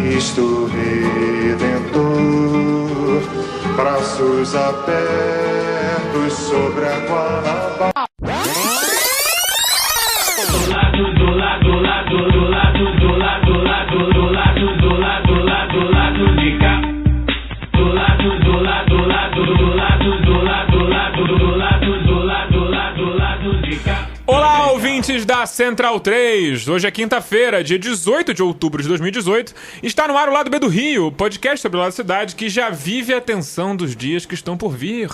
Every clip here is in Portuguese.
Cristo Redentor, braços abertos sobre a Guanabara. Olá, ouvintes da Central 3. Hoje é quinta-feira, dia 18 de outubro de 2018. Está no ar o Lado B do Rio, podcast sobre o lado da cidade que já vive a tensão dos dias que estão por vir.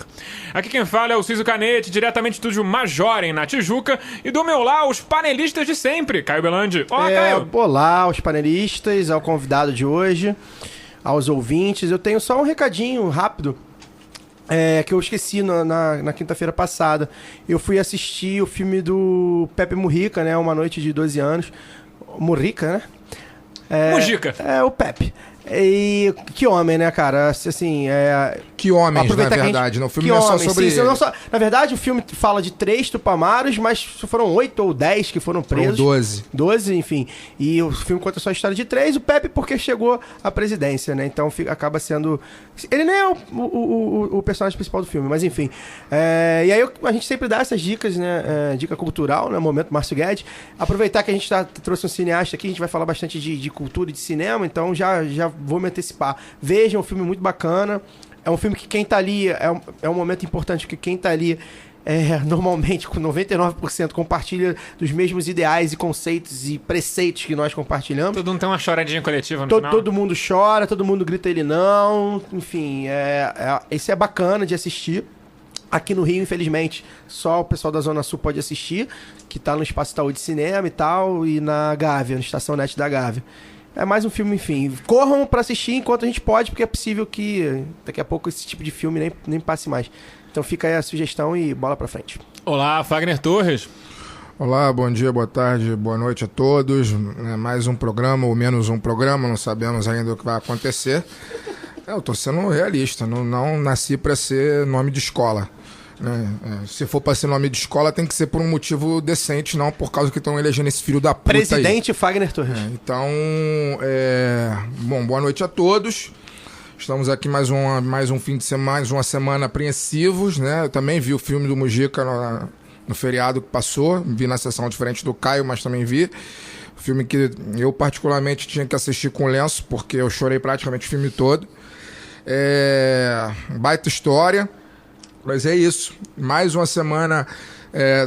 Aqui quem fala é o Ciso Canete, diretamente do estúdio Majorem, na Tijuca. E do meu lado, os panelistas de sempre. Caio Belandi. Olá, Caio. Olá, os panelistas, ao convidado de hoje, aos ouvintes. Eu tenho só um recadinho rápido. Que eu esqueci na quinta-feira passada. Eu fui assistir o filme do Pepe Mujica, né? Uma Noite de 12 anos. Mujica, né? Mujica. O Pepe. E que homem, né, cara? Assim, Que homens, na verdade. O filme não é só sobre... Sim, na verdade, o filme fala de 3 tupamaros, mas foram 8 ou 10 que foram presos. Foram 12. 12, enfim. E o filme conta só a história de 3. O Pepe porque chegou à presidência, né? Então acaba sendo... Ele nem é o personagem principal do filme, mas enfim. E aí a gente sempre dá essas dicas, né? Dica cultural, né? Momento Márcio Guedes. Aproveitar que a gente trouxe um cineasta aqui, a gente vai falar bastante de cultura e de cinema, então já vou me antecipar. Vejam, um filme muito bacana. É um filme que quem tá ali... É um momento importante, porque quem tá ali... normalmente, com 99%, compartilha dos mesmos ideais e conceitos e preceitos que nós compartilhamos. Todo mundo tem uma choradinha coletiva no final. Todo mundo chora, todo mundo grita ele não. Enfim, esse é bacana de assistir. Aqui no Rio, infelizmente, só o pessoal da Zona Sul pode assistir, que tá no Espaço Itaú de Cinema e tal, e na Gávea, na Estação Net da Gávea. É mais um filme, enfim. Corram pra assistir enquanto a gente pode, porque é possível que daqui a pouco esse tipo de filme nem passe mais. Então fica aí a sugestão e bola pra frente. Olá, Fagner Torres. Olá, bom dia, boa tarde, boa noite a todos. Mais um programa ou menos um programa, não sabemos ainda o que vai acontecer. Eu tô sendo realista, não nasci pra ser nome de escola. Se for pra ser nome de escola, tem que ser por um motivo decente, não por causa que estão elegendo esse filho da puta Presidente aí. Fagner Torres. Bom, boa noite a todos. Estamos aqui mais um fim de semana, mais uma semana apreensivos, né? Eu também vi o filme do Mujica no feriado que passou, vi na sessão diferente do Caio, mas também vi. Filme que eu particularmente tinha que assistir com lenço, porque eu chorei praticamente o filme todo. Baita história. Mas é isso, mais uma semana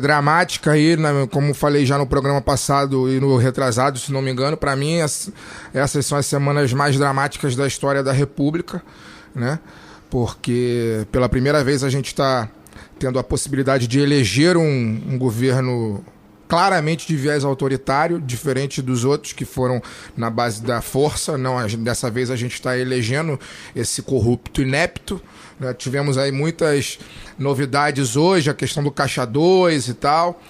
dramática aí, né? Como falei já no programa passado e no retrasado, se não me engano. Para mim, essas são as semanas mais dramáticas da história da República, né? Porque pela primeira vez a gente está tendo a possibilidade de eleger um governo claramente de viés autoritário, diferente dos outros que foram na base da força. Não, dessa vez a gente está elegendo esse corrupto inepto. Tivemos aí muitas novidades hoje, a questão do Caixa 2 e tal.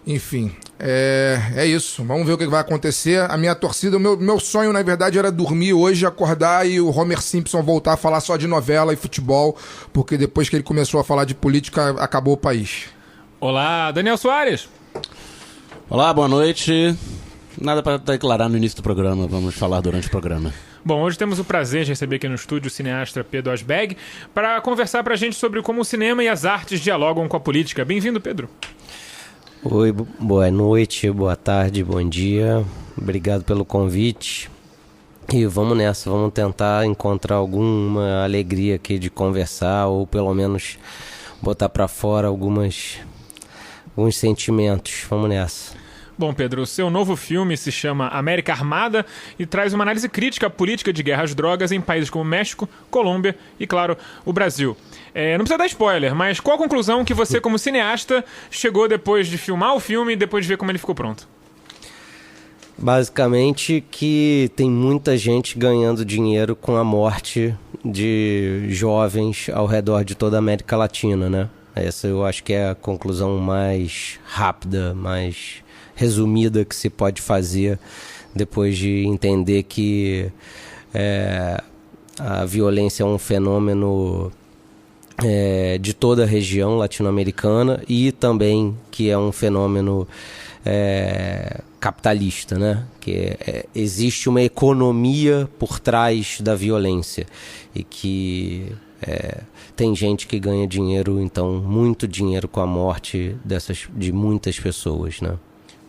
Enfim, é isso. Vamos ver o que vai acontecer. A minha torcida, o meu sonho, na verdade, era dormir hoje, acordar e o Homer Simpson voltar a falar só de novela e futebol, porque depois que ele começou a falar de política, acabou o país. Olá, Daniel Soares. Olá, boa noite. Nada para declarar no início do programa, vamos falar durante o programa. Bom, hoje temos o prazer de receber aqui no estúdio o cineasta Pedro Asbeg para conversar pra gente sobre como o cinema e as artes dialogam com a política. Bem-vindo, Pedro. Oi, boa noite, boa tarde, bom dia. Obrigado pelo convite. E vamos nessa, vamos tentar encontrar alguma alegria aqui de conversar ou pelo menos botar pra fora alguns sentimentos. Vamos nessa. Bom, Pedro, o seu novo filme se chama América Armada e traz uma análise crítica à política de guerra às drogas em países como México, Colômbia e, claro, o Brasil. Não precisa dar spoiler, mas qual a conclusão que você, como cineasta, chegou depois de filmar o filme e depois de ver como ele ficou pronto? Basicamente que tem muita gente ganhando dinheiro com a morte de jovens ao redor de toda a América Latina, né? Essa eu acho que é a conclusão mais rápida, mais resumida que se pode fazer depois de entender que a violência é um fenômeno de toda a região latino-americana e também que é um fenômeno capitalista, né? Que existe uma economia por trás da violência e que tem gente que ganha dinheiro, então muito dinheiro com a morte de muitas pessoas, né?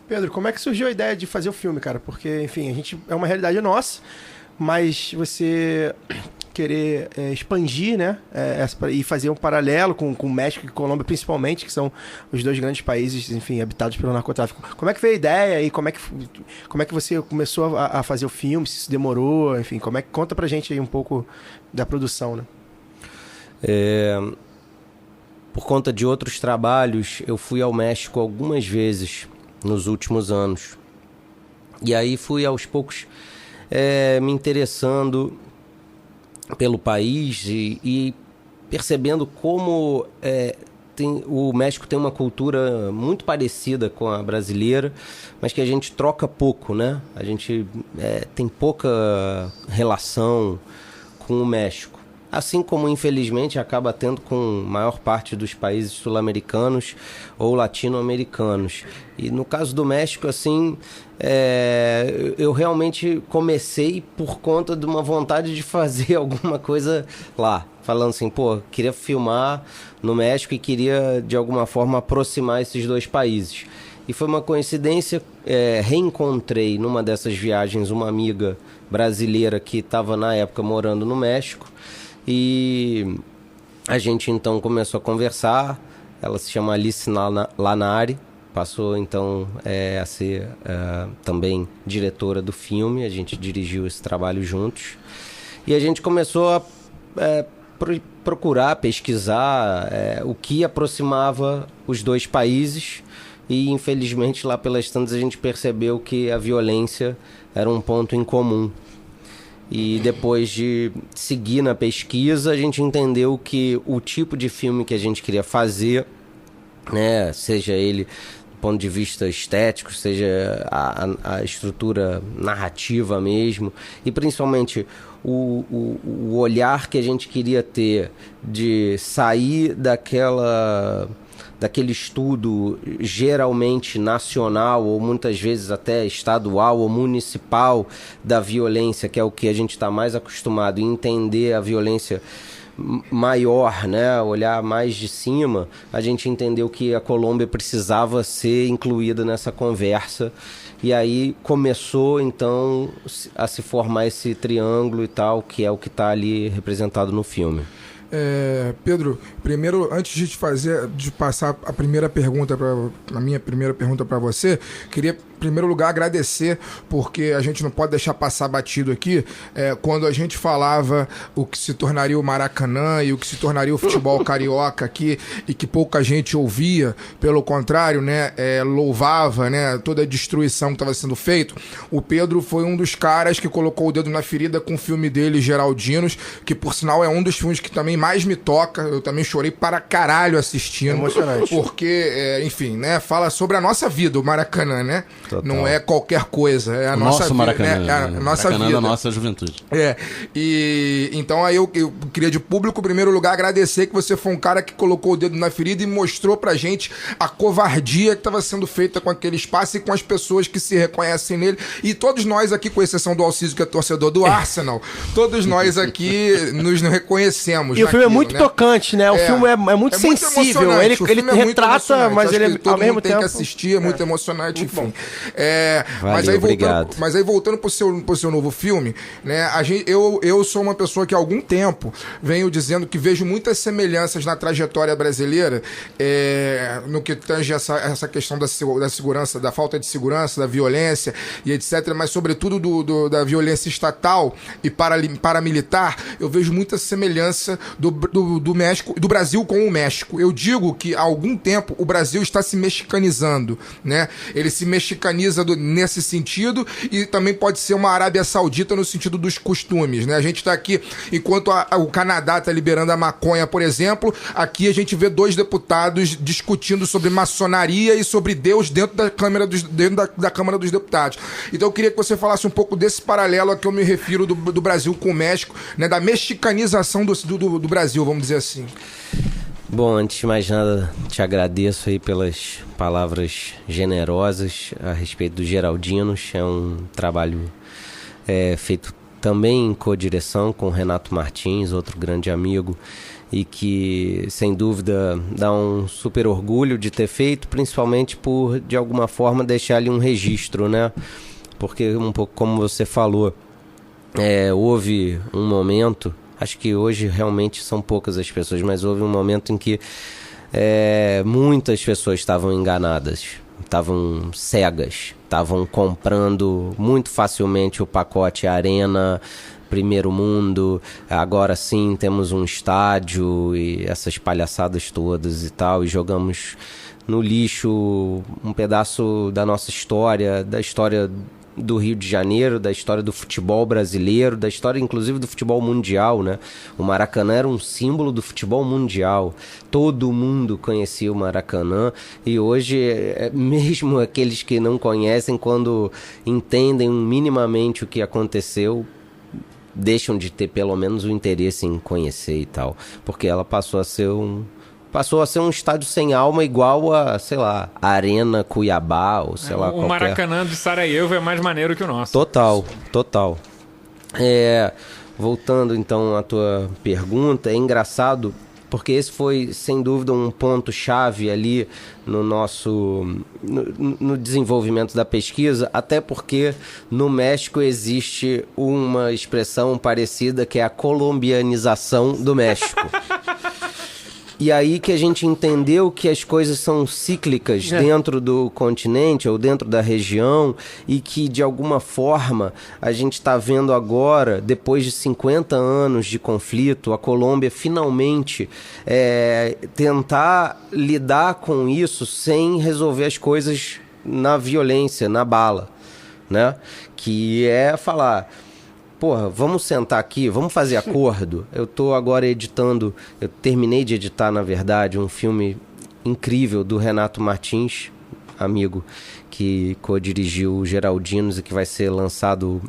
Pedro, como é que surgiu a ideia de fazer o filme, cara? Porque, enfim, é uma realidade nossa, mas você querer expandir, né? E fazer um paralelo com o México e Colômbia, principalmente, que são os dois grandes países, enfim, habitados pelo narcotráfico. Como é que veio a ideia e como é que você começou a fazer o filme? Se isso demorou, enfim, conta pra gente aí um pouco da produção, né? Por conta de outros trabalhos, eu fui ao México algumas vezes nos últimos anos. E aí fui aos poucos me interessando pelo país e percebendo como o México tem uma cultura muito parecida com a brasileira, mas que a gente troca pouco, né? A gente tem pouca relação com o México. Assim como, infelizmente, acaba tendo com a maior parte dos países sul-americanos ou latino-americanos. E no caso do México, assim, eu realmente comecei por conta de uma vontade de fazer alguma coisa lá. Falando assim, queria filmar no México e queria, de alguma forma, aproximar esses dois países. E foi uma coincidência, reencontrei numa dessas viagens uma amiga brasileira que estava, na época, morando no México. E a gente então começou a conversar. Ela se chama Alice Lanari, passou então a ser também diretora do filme. A gente dirigiu esse trabalho juntos e a gente começou a procurar, pesquisar o que aproximava os dois países. E infelizmente lá pelas tantas a gente percebeu que a violência era um ponto em comum. E depois de seguir na pesquisa, a gente entendeu que o tipo de filme que a gente queria fazer, né, seja ele do ponto de vista estético, seja a estrutura narrativa mesmo, e principalmente o olhar que a gente queria ter de sair daquele estudo geralmente nacional ou muitas vezes até estadual ou municipal da violência, que é o que a gente está mais acostumado a entender a violência maior, né? Olhar mais de cima. A gente entendeu que a Colômbia precisava ser incluída nessa conversa e aí começou então a se formar esse triângulo e tal, que é o que está ali representado no filme. Pedro, primeiro, antes de passar a minha primeira pergunta para você, queria em primeiro lugar agradecer, porque a gente não pode deixar passar batido aqui, quando a gente falava o que se tornaria o Maracanã e o que se tornaria o futebol carioca aqui, e que pouca gente ouvia, pelo contrário, né, louvava, né, toda a destruição que estava sendo feita. O Pedro foi um dos caras que colocou o dedo na ferida com o filme dele, Geraldinos, que por sinal é um dos filmes que também mais me toca. Eu também chorei para caralho assistindo. Emocionante. Porque, enfim, né, fala sobre a nossa vida, o Maracanã, né? Total. Não é qualquer coisa, é a nossa vida, Maracanã, né? É a nossa Maracanã vida. da nossa juventude. E então aí eu queria de público, em primeiro lugar, agradecer que você foi um cara que colocou o dedo na ferida e mostrou pra gente a covardia que estava sendo feita com aquele espaço e com as pessoas que se reconhecem nele. E todos nós aqui, com exceção do Alciso, que é torcedor do Arsenal, todos nós aqui nos reconhecemos. E o filme é muito tocante, né? O filme é muito sensível. Ele retrata, mas ele ao mesmo tempo tem que assistir, é muito emocionante, muito enfim. Valeu, mas aí voltando pro seu novo filme, né? Eu sou uma pessoa que há algum tempo venho dizendo que vejo muitas semelhanças na trajetória brasileira, no que tange essa questão da segurança, da falta de segurança, da violência e etc., mas sobretudo da violência estatal e paramilitar. Eu vejo muita semelhança do México, do Brasil com o México. Eu digo que há algum tempo o Brasil está se mexicanizando, né? Ele se mexicaniza nesse sentido e também pode ser uma Arábia Saudita no sentido dos costumes, né? A gente está aqui, enquanto o Canadá está liberando a maconha, por exemplo, aqui a gente vê 2 deputados discutindo sobre maçonaria e sobre Deus dentro da Câmara dos Deputados. Então eu queria que você falasse um pouco desse paralelo a que eu me refiro do Brasil com o México, né? Da mexicanização do Brasil, vamos dizer assim. Bom, antes de mais nada, te agradeço aí pelas palavras generosas a respeito dos Geraldinos. É um trabalho feito também em co-direção com Renato Martins, outro grande amigo, e que, sem dúvida, dá um super orgulho de ter feito, principalmente por, de alguma forma, deixar ali um registro, né? Porque, um pouco como você falou, houve um momento... Acho que hoje realmente são poucas as pessoas, mas houve um momento em que muitas pessoas estavam enganadas, estavam cegas, estavam comprando muito facilmente o pacote Arena, Primeiro Mundo, agora sim temos um estádio e essas palhaçadas todas e tal, e jogamos no lixo um pedaço da nossa história, da história do Rio de Janeiro, da história do futebol brasileiro, da história inclusive do futebol mundial, né? O Maracanã era um símbolo do futebol mundial. Todo mundo conhecia o Maracanã e hoje, mesmo aqueles que não conhecem, quando entendem minimamente o que aconteceu, deixam de ter pelo menos o interesse em conhecer e tal, porque ela passou a ser um estádio sem alma, igual a, sei lá, Arena Cuiabá, ou sei lá, o qualquer... Maracanã de Sarajevo é mais maneiro que o nosso. Total. Voltando então à tua pergunta, é engraçado, porque esse foi, sem dúvida, um ponto-chave ali no desenvolvimento da pesquisa, até porque no México existe uma expressão parecida, que é a colombianização do México. E aí que a gente entendeu que as coisas são cíclicas dentro do continente ou dentro da região e que, de alguma forma, a gente está vendo agora, depois de 50 anos de conflito, a Colômbia finalmente tentar lidar com isso sem resolver as coisas na violência, na bala, né? Que é falar... Porra, vamos sentar aqui, vamos fazer acordo. Eu tô agora editando, eu terminei de editar, na verdade, um filme incrível do Renato Martins, amigo, que co-dirigiu o Geraldinos e que vai ser lançado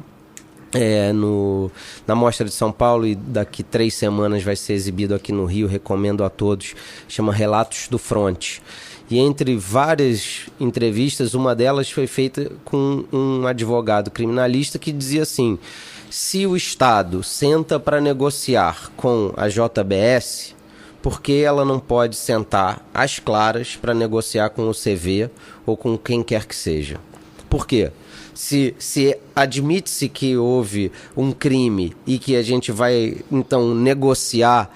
na Mostra de São Paulo e daqui 3 semanas vai ser exibido aqui no Rio, recomendo a todos, chama Relatos do Fronte. E entre várias entrevistas, uma delas foi feita com um advogado criminalista que dizia assim: se o Estado senta para negociar com a JBS, por que ela não pode sentar às claras para negociar com o CV ou com quem quer que seja? Por quê? Se admite-se que houve um crime e que a gente vai, então, negociar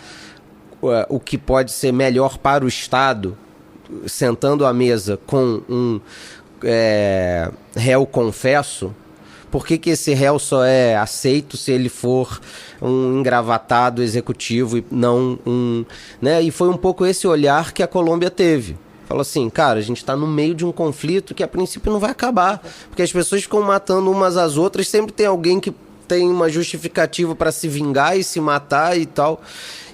o que pode ser melhor para o Estado, sentando à mesa com um réu confesso, por que esse réu só é aceito se ele for um engravatado executivo e não um... né? E foi um pouco esse olhar que a Colômbia teve. Falou assim, cara, a gente está no meio de um conflito que a princípio não vai acabar, porque as pessoas ficam matando umas às outras, sempre tem alguém que tem uma justificativa para se vingar e se matar e tal.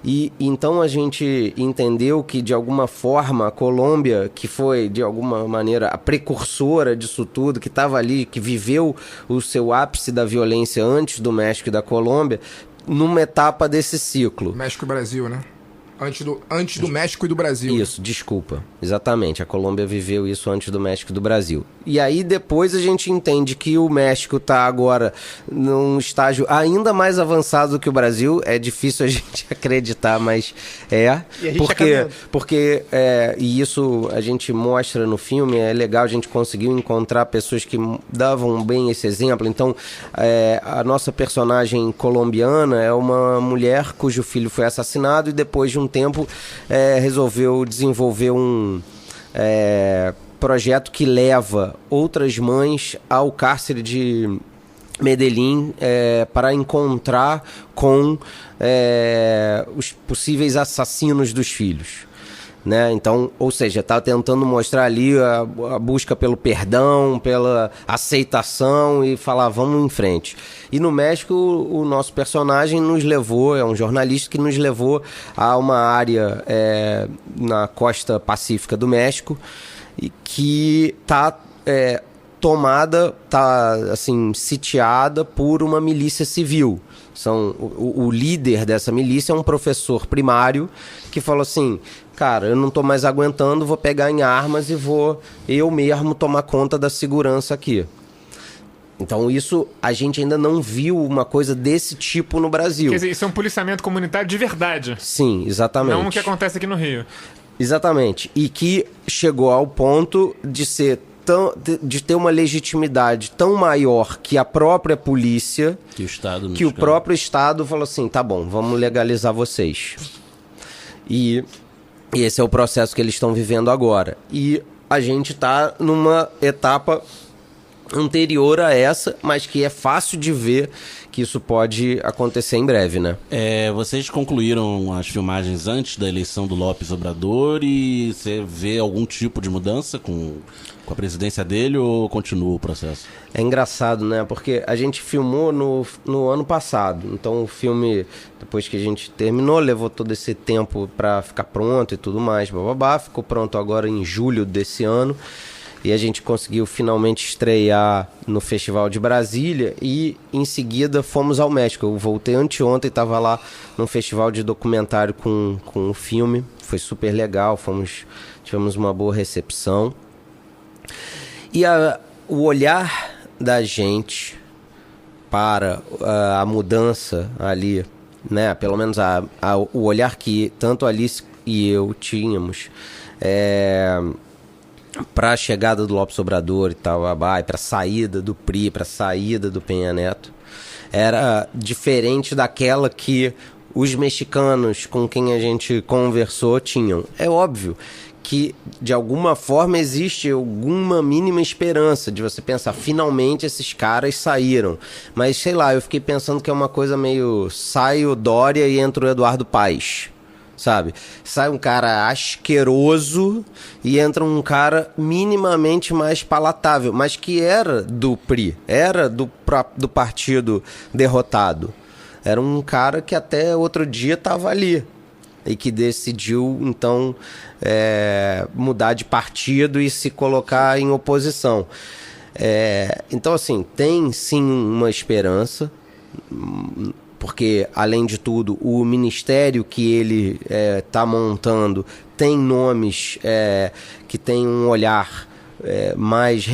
E então a gente entendeu que, de alguma forma, a Colômbia, que foi, de alguma maneira, a precursora disso tudo, que estava ali, que viveu o seu ápice da violência antes do México e da Colômbia, numa etapa desse ciclo. México e Brasil, né? Antes do México e do Brasil. Isso, desculpa. Exatamente, a Colômbia viveu isso antes do México e do Brasil. E aí depois a gente entende que o México está agora num estágio ainda mais avançado do que o Brasil. É difícil a gente acreditar, mas é. E a gente porque e isso a gente mostra no filme, é legal, a gente conseguiu encontrar pessoas que davam bem esse exemplo. Então, a nossa personagem colombiana é uma mulher cujo filho foi assassinado e depois de um tempo resolveu desenvolver um projeto que leva outras mães ao cárcere de Medellín para encontrar com os possíveis assassinos dos filhos. né? Então, ou seja, tá tentando mostrar ali a busca pelo perdão, pela aceitação e falar, vamos em frente. E no México, o nosso personagem nos levou, é um jornalista que nos levou a uma área na costa pacífica do México e que tá tomada, tá assim, sitiada por uma milícia civil. O líder dessa milícia é um professor primário que falou assim, cara, eu não tô mais aguentando, vou pegar em armas e vou eu mesmo tomar conta da segurança aqui. Então isso, a gente ainda não viu uma coisa desse tipo no Brasil. Quer dizer, isso é um policiamento comunitário de verdade. Sim, exatamente. Não o que acontece aqui no Rio. Exatamente. E que chegou ao ponto de ter uma legitimidade tão maior que a própria polícia, que o próprio Estado falou assim, tá bom, vamos legalizar vocês. E esse é o processo que eles estão vivendo agora. E a gente está numa etapa anterior a essa, mas que é fácil de ver que isso pode acontecer em breve, né? Vocês concluíram as filmagens antes da eleição do López Obrador e você vê algum tipo de mudança com a presidência dele ou continua o processo? É engraçado, né? Porque a gente filmou no ano passado. Então o filme, depois que a gente terminou, levou todo esse tempo para ficar pronto e tudo mais, bababá. Ficou pronto agora em julho desse ano. E a gente conseguiu finalmente estrear no Festival de Brasília e em seguida fomos ao México. Eu voltei anteontem, estava lá num festival de documentário com o filme. Foi super legal, tivemos uma boa recepção. E o olhar da gente para a mudança ali, né? Pelo menos o olhar que tanto a Alice e eu tínhamos para a chegada do López Obrador e tal, para a saída do PRI, para a saída do Peña Neto, era diferente daquela que os mexicanos com quem a gente conversou tinham. É óbvio que, de alguma forma, existe alguma mínima esperança de você pensar, finalmente esses caras saíram. Mas, sei lá, eu fiquei pensando que é uma coisa meio, sai o Dória e entra o Eduardo Paes. Sabe? Sai um cara asqueroso e entra um cara minimamente mais palatável, mas que era do PRI, era do partido derrotado. Era um cara que até outro dia estava ali e que decidiu, então, mudar de partido e se colocar em oposição. Então, assim, tem sim uma esperança, porque, além de tudo, o ministério que ele está montando tem nomes que tem um olhar mais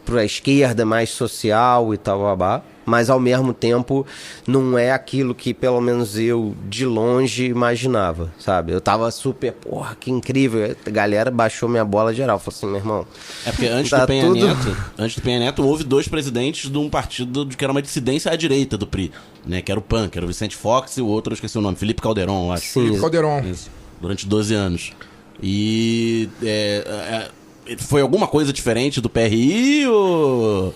para a esquerda, mais social e tal, mas ao mesmo tempo não é aquilo que pelo menos eu de longe imaginava, sabe? Eu tava super, porra, que incrível. A galera baixou minha bola geral, falou assim, meu irmão. É porque antes do Peña Neto houve dois presidentes de um partido que era uma dissidência à direita do PRI, né? Que era o PAN, que era o Vicente Fox, e o outro, eu esqueci o nome, Felipe Calderón, eu acho. Sim. Felipe Calderón. Isso, durante 12 anos. E foi alguma coisa diferente do PRI ou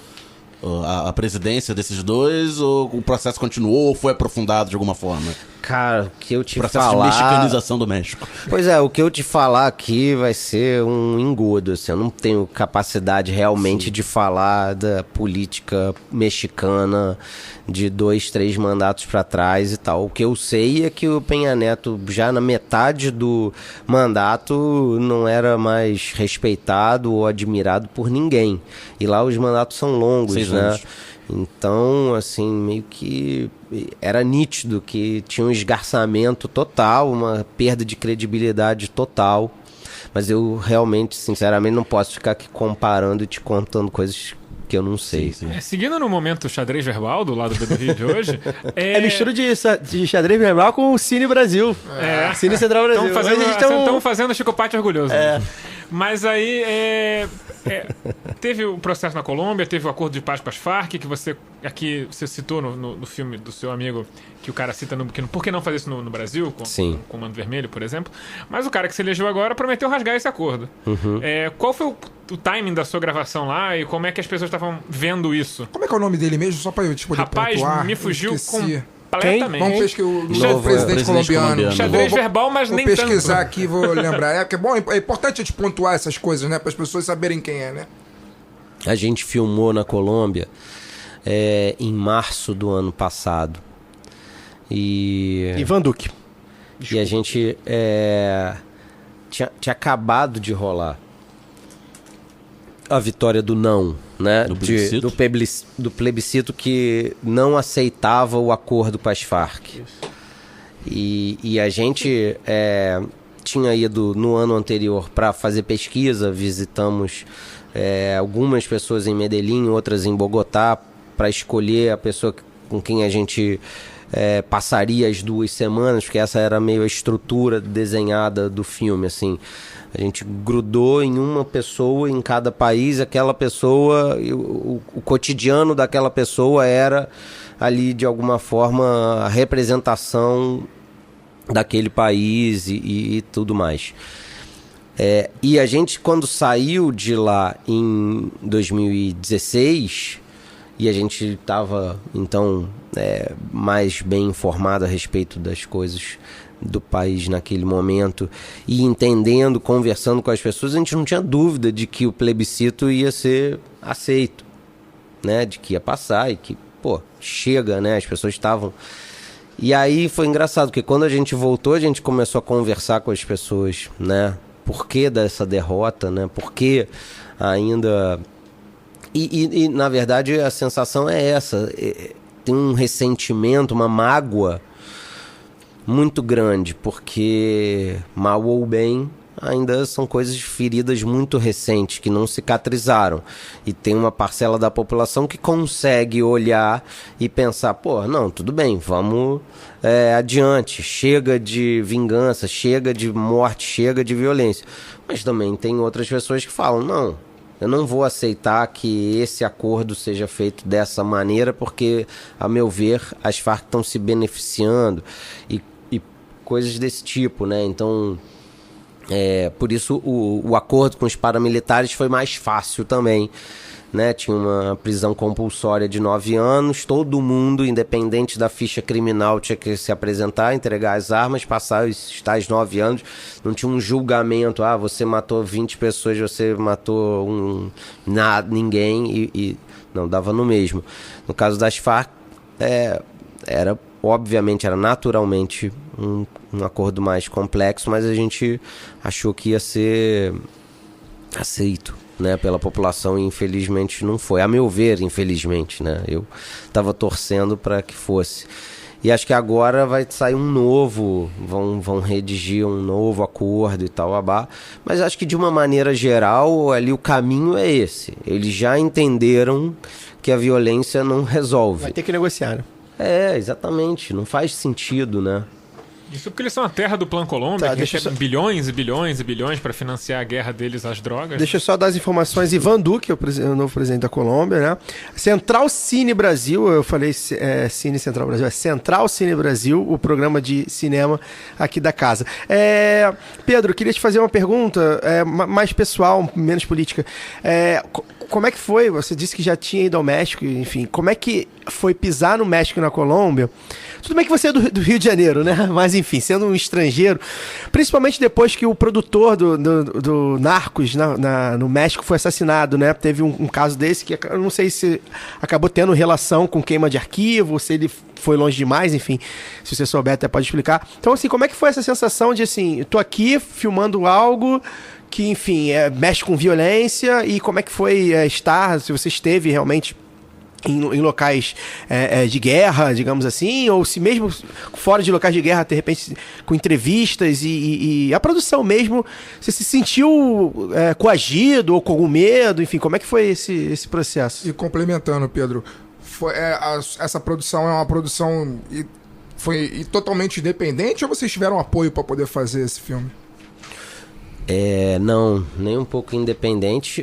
a presidência desses dois, ou o processo continuou ou foi aprofundado de alguma forma? Cara, o que eu te processo falar... de mexicanização do México. Pois é, o que eu te falar aqui vai ser um engodo, assim, eu não tenho capacidade realmente de falar da política mexicana de 2, 3 mandatos para trás e tal. O que eu sei é que o Peña Neto, já na metade do mandato, não era mais respeitado ou admirado por ninguém. E lá os mandatos são longos, 6 né? anos. Então, assim, meio que era nítido que tinha um esgarçamento total, uma perda de credibilidade total. Mas eu realmente, sinceramente, não posso ficar aqui comparando e te contando coisas que eu não sei. Sim. Seguindo no momento xadrez verbal do lado do Rio de hoje... É mistura de xadrez verbal com o Cine Brasil. Cine Central Brasil. Estão fazendo Chico Pátio orgulhoso. Mas aí teve o processo na Colômbia, teve o acordo de paz com as Farc, que você citou no filme do seu amigo, que o cara cita por que não fazer isso no Brasil, com o Comando Vermelho, por exemplo. Mas o cara que se elegeu agora prometeu rasgar esse acordo. Qual foi o timing da sua gravação lá e como é que as pessoas estavam vendo isso? Como é que é o nome dele mesmo? Só pra eu poder Rapaz, pontuar. me fugiu completamente. Vamos pesquisar o Novo novo presidente presidente colombiano. colombiano. Xadrez verbal, mas vou nem pesquisar tanto. aqui, vou lembrar. É, que é bom, é importante a gente pontuar essas coisas, né? Para as pessoas saberem quem é, né? A gente filmou na Colômbia em março do ano passado. Ivan Duque. E a gente tinha acabado de rolar a vitória do não, né? Do plebiscito? Do plebiscito que não aceitava o acordo com as Farc. E a gente tinha ido no ano anterior para fazer pesquisa, visitamos algumas pessoas em Medellín, outras em Bogotá, para escolher a pessoa com quem a gente passaria as 2 semanas, porque essa era meio a estrutura desenhada do filme, assim. A gente grudou em uma pessoa em cada país, aquela pessoa, o cotidiano daquela pessoa era ali, de alguma forma, a representação daquele país e tudo mais. E a gente, quando saiu de lá em 2016, e a gente estava, então, mais bem informado a respeito das coisas do país naquele momento, e entendendo, conversando com as pessoas, a gente não tinha dúvida de que o plebiscito ia ser aceito, né? De que ia passar e que, chega, né? As pessoas estavam... E aí foi engraçado, porque quando a gente voltou, a gente começou a conversar com as pessoas, né? Por que dessa derrota, né? Por que ainda... E na verdade, a sensação é essa. Tem um ressentimento, uma mágoa muito grande, porque, mal ou bem, ainda são coisas, feridas muito recentes, que não cicatrizaram. E tem uma parcela da população que consegue olhar e pensar, não, tudo bem, vamos adiante, chega de vingança, chega de morte, chega de violência. Mas também tem outras pessoas que falam, não, eu não vou aceitar que esse acordo seja feito dessa maneira, porque, a meu ver, as Farc estão se beneficiando e coisas desse tipo, né? Então, por isso o acordo com os paramilitares foi mais fácil também, né? Tinha uma prisão compulsória de 9 anos, todo mundo, independente da ficha criminal, tinha que se apresentar, entregar as armas, passar os tais 9 anos, não tinha um julgamento, você matou 20 pessoas, você matou ninguém, e não, dava no mesmo. No caso das Farc, era naturalmente um acordo mais complexo, mas a gente achou que ia ser aceito, né, pela população, e infelizmente não foi. A meu ver, infelizmente, né? Eu estava torcendo para que fosse. E acho que agora vai sair um novo, vão redigir um novo acordo e tal, mas acho que de uma maneira geral, ali o caminho é esse. Eles já entenderam que a violência não resolve. Vai ter que negociar, né? Exatamente. Não faz sentido, né? Isso porque eles são a terra do Plano Colômbia, que deixa recebe bilhões e bilhões e bilhões para financiar a guerra deles às drogas. Deixa eu só dar as informações. Ivan Duque, o novo presidente da Colômbia, né? Central Cine Brasil, eu falei Cine Central Brasil, é Central Cine Brasil, o programa de cinema aqui da casa. Pedro, queria te fazer uma pergunta mais pessoal, menos política. Como é que foi? Você disse que já tinha ido ao México, enfim. Como é que foi pisar no México e na Colômbia? Tudo bem que você é do Rio de Janeiro, né? Mas, enfim, sendo um estrangeiro, principalmente depois que o produtor do Narcos no México foi assassinado, né? Teve um caso desse que eu não sei se acabou tendo relação com queima de arquivo, se ele foi longe demais, enfim. Se você souber, até pode explicar. Então, assim, como é que foi essa sensação de, assim, eu tô aqui filmando algo que, enfim, mexe com violência, e como é que foi estar, se você esteve realmente em locais de guerra, digamos assim, ou se mesmo fora de locais de guerra, de repente, com entrevistas e a produção mesmo, você se sentiu coagido ou com algum medo, enfim, como é que foi esse processo? E complementando, Pedro, essa produção é uma produção foi totalmente independente, ou vocês tiveram apoio para poder fazer esse filme? Não, nem um pouco independente.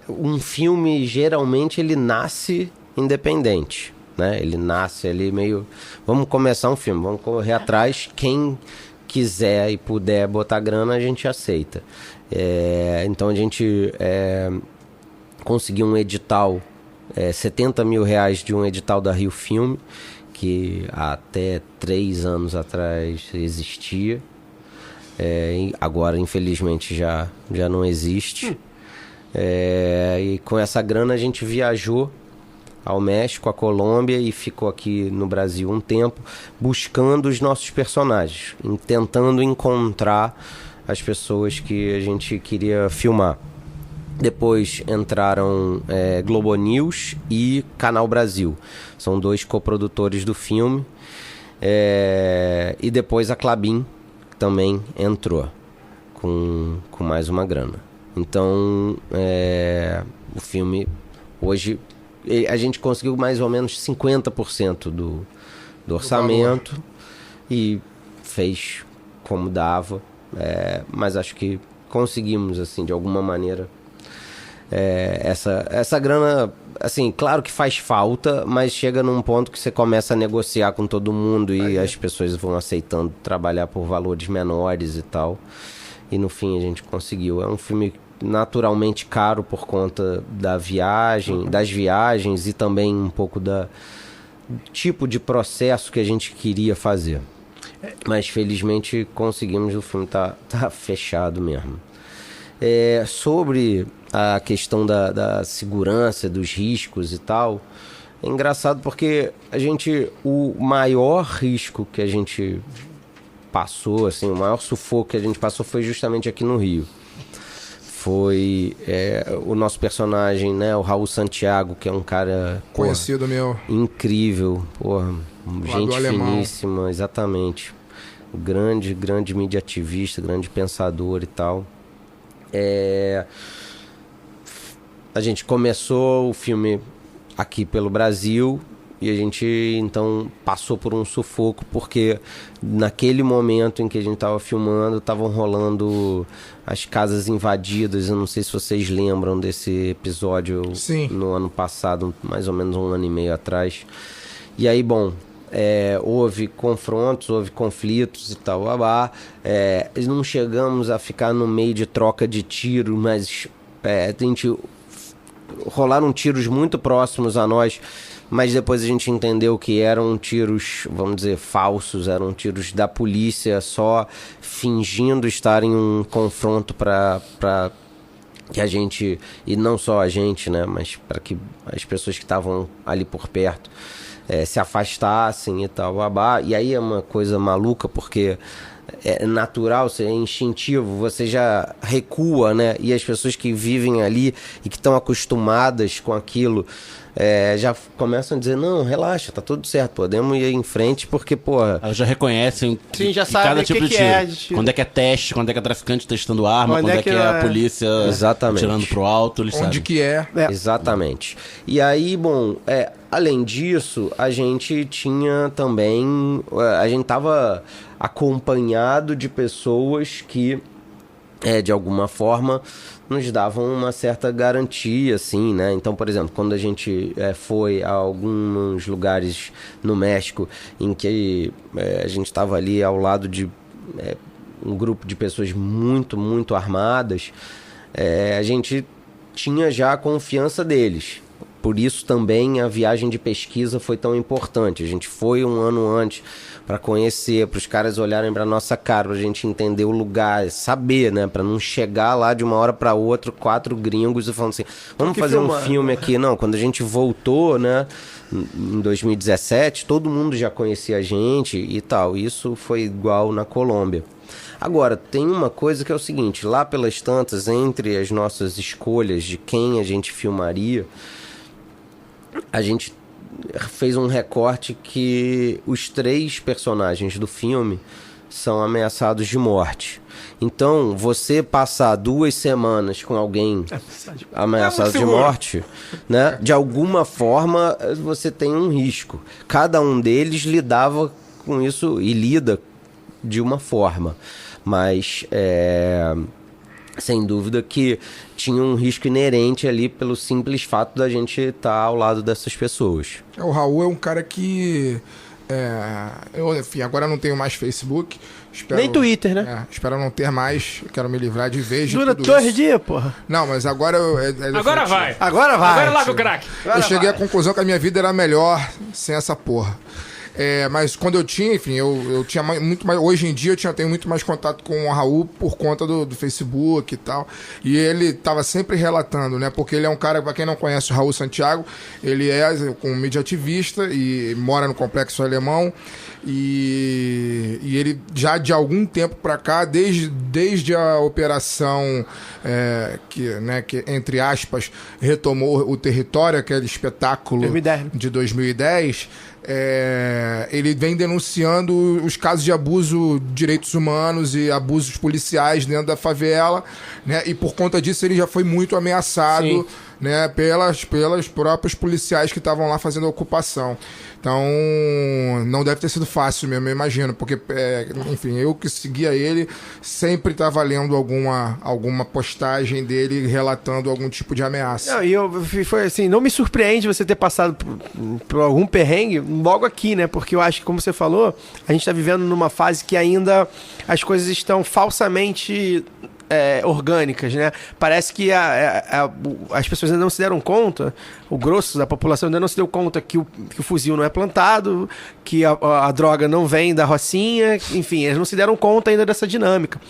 Um filme, geralmente, ele nasce independente, né? Ele nasce ali meio... Vamos começar um filme, vamos correr atrás. Quem quiser e puder botar grana, a gente aceita. Então, a gente conseguiu um edital, R$70 mil de um edital da Rio Filme, que até 3 anos atrás existia. Agora, infelizmente, já não existe. E com essa grana a gente viajou ao México, à Colômbia e ficou aqui no Brasil um tempo buscando os nossos personagens, tentando encontrar as pessoas que a gente queria filmar. Depois entraram Globo News e Canal Brasil, são 2 coprodutores do filme, e depois a Klabin também entrou com mais uma grana. Então o filme hoje a gente conseguiu mais ou menos 50% do orçamento e fez como dava, mas acho que conseguimos, assim, de alguma maneira, essa grana, assim, claro que faz falta, mas chega num ponto que você começa a negociar com todo mundo e as pessoas vão aceitando trabalhar por valores menores e tal, e no fim a gente conseguiu. É um filme naturalmente caro por conta das viagens e também um pouco do tipo de processo que a gente queria fazer. Mas felizmente conseguimos, o filme tá fechado mesmo. Sobre a questão da segurança, dos riscos e tal, é engraçado porque o maior risco que a gente passou, assim, o maior sufoco que a gente passou foi justamente aqui no Rio. Foi o nosso personagem, né, o Raul Santiago, que é um cara conhecido meu, incrível, porra, gente finíssima, exatamente, grande mídia ativista, grande pensador e tal. A gente começou o filme aqui pelo Brasil e a gente então passou por um sufoco, porque naquele momento em que a gente estava filmando, estavam rolando as casas invadidas. Eu não sei se vocês lembram desse episódio. Sim. No ano passado, mais ou menos 1 ano e meio atrás. E aí, bom, houve confrontos, houve conflitos e tal. Não chegamos a ficar no meio de troca de tiro, mas rolaram tiros muito próximos a nós. Mas depois a gente entendeu que eram tiros, vamos dizer, falsos, eram tiros da polícia só fingindo estar em um confronto para que a gente, e não só a gente, né, mas para que as pessoas que estavam ali por perto se afastassem e tal. E aí é uma coisa maluca, porque é natural, é instintivo, você já recua, né? E as pessoas que vivem ali e que estão acostumadas com aquilo já começam a dizer, não, relaxa, tá tudo certo, podemos ir em frente, porque, porra... Elas já reconhecem cada tipo de tiro. Quando é que é teste, quando é que é traficante testando arma, quando é que é a polícia tirando pro alto, eles sabem. Que é. Exatamente. E aí, bom, além disso, a gente tinha também... A gente tava acompanhado de pessoas que, de alguma forma, nos davam uma certa garantia, assim, né? Então, por exemplo, quando a gente foi a alguns lugares no México em que a gente estava ali ao lado de um grupo de pessoas muito, muito armadas, a gente tinha já a confiança deles. Por isso também a viagem de pesquisa foi tão importante. A gente foi 1 ano antes para conhecer, para os caras olharem para nossa cara, para a gente entender o lugar, saber, né? Para não chegar lá de uma hora para outra 4 gringos e falando assim, vamos fazer um filme aqui. Não, quando a gente voltou, né, em 2017, todo mundo já conhecia a gente e tal. Isso foi igual na Colômbia. Agora, tem uma coisa que é o seguinte, lá pelas tantas, entre as nossas escolhas de quem a gente filmaria, a gente fez um recorte que os 3 personagens do filme são ameaçados de morte. Então, você passar 2 semanas com alguém ameaçado de morte, né? De alguma forma, você tem um risco. Cada um deles lidava com isso e lida de uma forma. Mas, sem dúvida que tinha um risco inerente ali pelo simples fato da gente estar ao lado dessas pessoas. O Raul é um cara que... eu, enfim, agora não tenho mais Facebook. Nem Twitter, né? Espero não ter mais. Quero me livrar de vez de Dura tudo 2 isso. dias, porra. Não, mas agora... Agora vai. Agora vai. Agora lá, meu craque. Eu cheguei à conclusão que a minha vida era melhor sem essa porra. Mas quando eu tinha, enfim, eu tinha muito mais. Hoje em dia eu tenho muito mais contato com o Raul por conta do Facebook e tal. E ele estava sempre relatando, né? Porque ele é um cara, para quem não conhece o Raul Santiago, ele é um mídia ativista e mora no Complexo Alemão. E ele já de algum tempo para cá, desde a operação que, entre aspas, retomou o território, aquele espetáculo 2010. De 2010, ele vem denunciando os casos de abuso de direitos humanos e abusos policiais dentro da favela, né? E por conta disso ele já foi muito ameaçado. Sim. Né, pelas próprios policiais que estavam lá fazendo a ocupação. Então, não deve ter sido fácil mesmo, eu imagino, porque, enfim, eu que seguia ele, sempre estava lendo alguma postagem dele relatando algum tipo de ameaça. Não, foi assim, não me surpreende você ter passado por algum perrengue logo aqui, né? Porque eu acho que, como você falou, a gente está vivendo numa fase que ainda as coisas estão falsamente orgânicas, né? Parece que as pessoas ainda não se deram conta, o grosso da população ainda não se deu conta que o fuzil não é plantado, que a droga não vem da rocinha, enfim, eles não se deram conta ainda dessa dinâmica.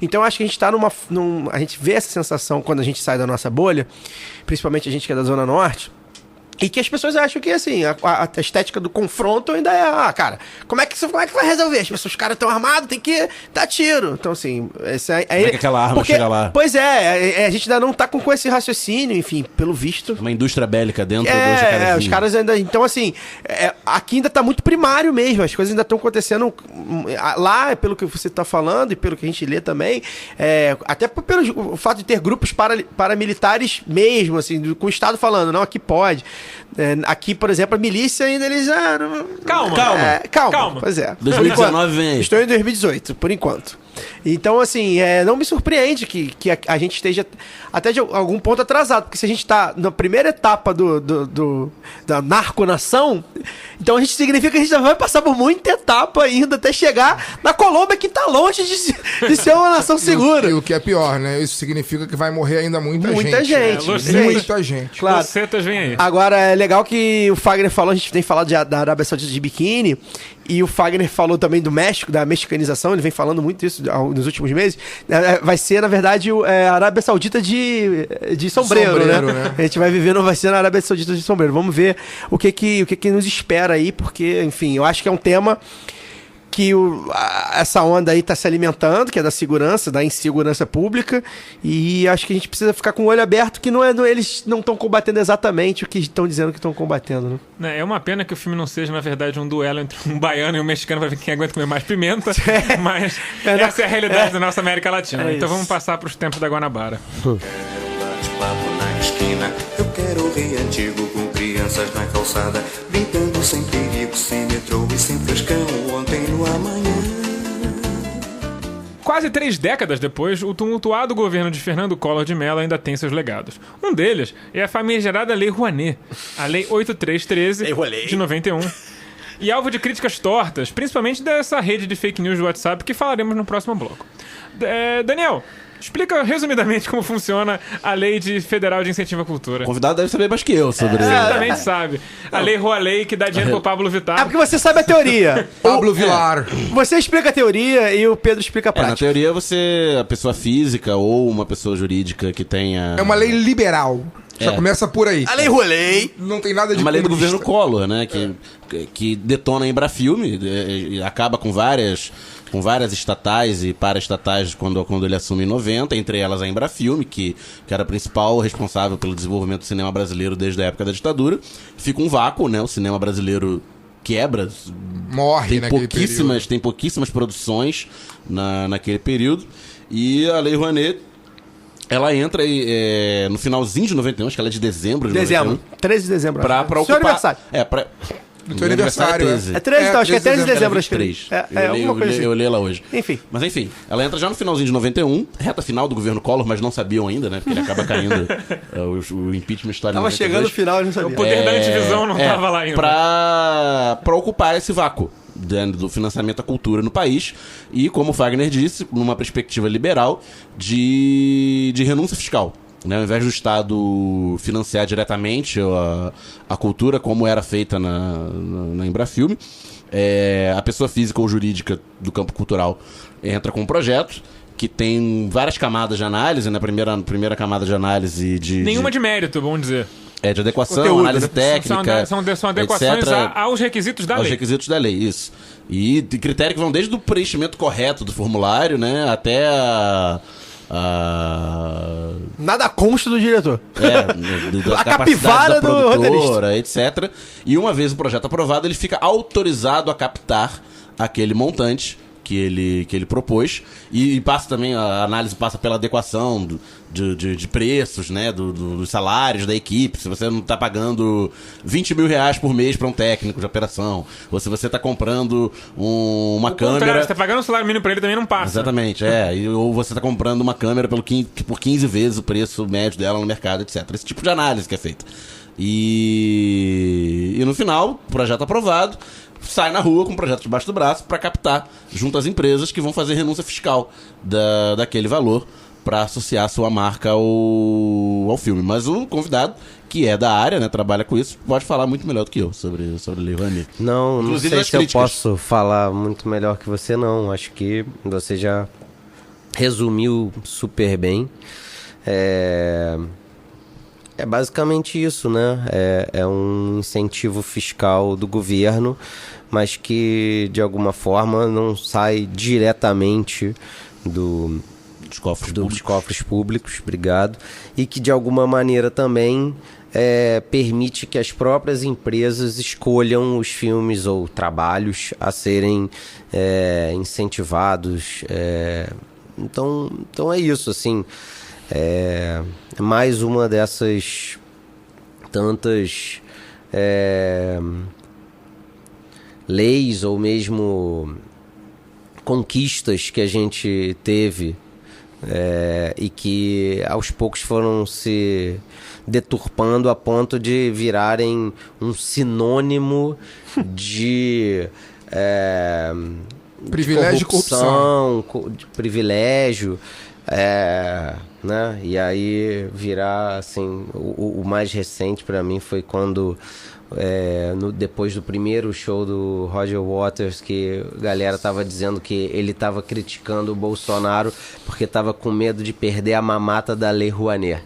Então acho que a gente está a gente vê essa sensação quando a gente sai da nossa bolha, principalmente a gente que é da Zona Norte, e que as pessoas acham que, assim, a estética do confronto ainda é... cara, como é que vai resolver? Os caras estão armados, tem que dar tiro. Então, assim... Como é que aquela arma chega lá? Pois a gente ainda não tá com esse raciocínio, enfim, pelo visto. Uma indústria bélica dentro do Jacarezinho. Os caras ainda... Então, assim, aqui ainda tá muito primário mesmo. As coisas ainda estão acontecendo lá, pelo que você tá falando e pelo que a gente lê também. Até pelo fato de ter grupos paramilitares mesmo, assim, com o Estado falando, não, aqui pode... aqui, por exemplo, a milícia ainda eles... Calma. Pois é. 2019 vem aí. Estou em 2018, por enquanto. Então, assim, não me surpreende que a gente esteja até de algum ponto atrasado, porque se a gente está na primeira etapa da narconação, então a gente significa que a gente vai passar por muita etapa ainda até chegar na Colômbia, que está longe de ser uma nação segura. E o que é pior, né? Isso significa que vai morrer ainda muita gente. Muita gente. Claro. Locetas vem aí. Agora, é legal que o Fagner falou, a gente tem falado da Arábia Saudita de biquíni, e o Fagner falou também do México, da mexicanização, ele vem falando muito isso nos últimos meses. Vai ser, na verdade, a Arábia Saudita de sombreiro, né? A gente vai ser na Arábia Saudita de sombreiro. Vamos ver o que nos espera aí, porque, enfim, eu acho que é um tema que essa onda aí tá se alimentando, que é da segurança, da insegurança pública, e acho que a gente precisa ficar com o olho aberto, que eles não estão combatendo exatamente o que estão dizendo que estão combatendo, né? É uma pena que o filme não seja, na verdade, um duelo entre um baiano e um mexicano para ver quem aguenta comer mais pimenta, mas essa é a realidade da nossa América Latina. Então vamos passar para os tempos da Guanabara. Bate-papo na esquina, eu quero o Rio Antigo com crianças na calçada, brincando sem perigo, sem metrô e sem frescão, ontem no amanhã. Quase 3 décadas depois, o tumultuado governo de Fernando Collor de Mello ainda tem seus legados. Um deles é a famigerada Lei Rouanet, a Lei 8313 de 91. E alvo de críticas tortas, principalmente dessa rede de fake news do WhatsApp, que falaremos no próximo bloco. Daniel, explica resumidamente como funciona a Lei Federal de Incentivo à Cultura. O convidado deve saber mais que eu sobre isso. Certamente sabe. A Lei Rouanet, que dá dinheiro pro Pablo Vittar. É porque você sabe a teoria. Pablo Vilar. Você explica a teoria e o Pedro explica a prática. Na teoria, a pessoa física ou uma pessoa jurídica que tenha... É uma lei liberal. Já começa por aí. A Lei Rouanet. Não tem nada de uma lei do comunista. governo Collor, né? Que detona a Embrafilme e acaba com várias estatais e paraestatais quando ele assume em 90, entre elas a Embrafilme, que era a principal responsável pelo desenvolvimento do cinema brasileiro desde a época da ditadura. Fica um vácuo, né? O cinema brasileiro quebra. Morre naquele período. Tem pouquíssimas produções naquele período. E a Lei Rouanet, ela entra no finalzinho de 91, acho que ela é de dezembro de 91. 13 de dezembro. Pra ocupar... Seu aniversário. Teu aniversário, É 13, então, acho que é 13 de dezembro. Acho que 3. alguma coisa assim. Eu li ela hoje. Enfim. Mas enfim, ela entra já no finalzinho de 91, reta final do governo Collor, mas não sabiam ainda, né? Porque ele acaba caindo o impeachment histórico. Tava chegando no final, eu não sabia. O poder da antivisão não tava lá ainda. Pra ocupar esse vácuo do financiamento à cultura no país e, como o Fagner disse, numa perspectiva liberal de renúncia fiscal. Né? Ao invés do Estado financiar diretamente a cultura, como era feita na Embrafilme, a pessoa física ou jurídica do campo cultural entra com um projeto que tem várias camadas de análise, né? Primeira camada de análise Nenhuma de mérito, vamos dizer. de adequação, Conteúdo, análise né? técnica, São adequações etc. aos requisitos da aos lei. requisitos da lei, isso. E de critérios que vão desde o preenchimento correto do formulário, né? Até Nada consta do diretor. da A capivara capacidade da do produtora, etc. E uma vez o projeto aprovado, ele fica autorizado a captar aquele montante que ele propôs, e passa também, a análise passa pela adequação de preços, né, dos salários da equipe. Se você não está pagando 20 mil reais por mês para um técnico de operação, ou se você está comprando uma câmera... Você tá pagando um salário mínimo para ele, também não passa. Exatamente, ou você está comprando uma câmera por 15 vezes o preço médio dela no mercado, etc. Esse tipo de análise que é feita. E no final, o projeto aprovado, sai na rua com o projeto debaixo do braço para captar junto às empresas que vão fazer renúncia fiscal daquele valor para associar a sua marca ao filme. Mas o convidado, que é da área, né, trabalha com isso, pode falar muito melhor do que eu sobre Lei Rouanet. Não Inclusive sei nas se eu críticas. posso falar muito melhor que você, não. Acho que você já resumiu super bem. É basicamente isso, né? É um incentivo fiscal do governo, mas que de alguma forma não sai diretamente dos cofres públicos, obrigado, e que de alguma maneira também permite que as próprias empresas escolham os filmes ou trabalhos a serem incentivados. Então é isso, assim. Mais uma dessas tantas leis ou mesmo conquistas que a gente teve e que aos poucos foram se deturpando a ponto de virarem um sinônimo de Privilégio e corrupção. De privilégio. Né? E aí virar assim, o mais recente para mim foi quando depois do primeiro show do Roger Waters, que a galera tava dizendo que ele tava criticando o Bolsonaro porque tava com medo de perder a mamata da Lei Rouanet.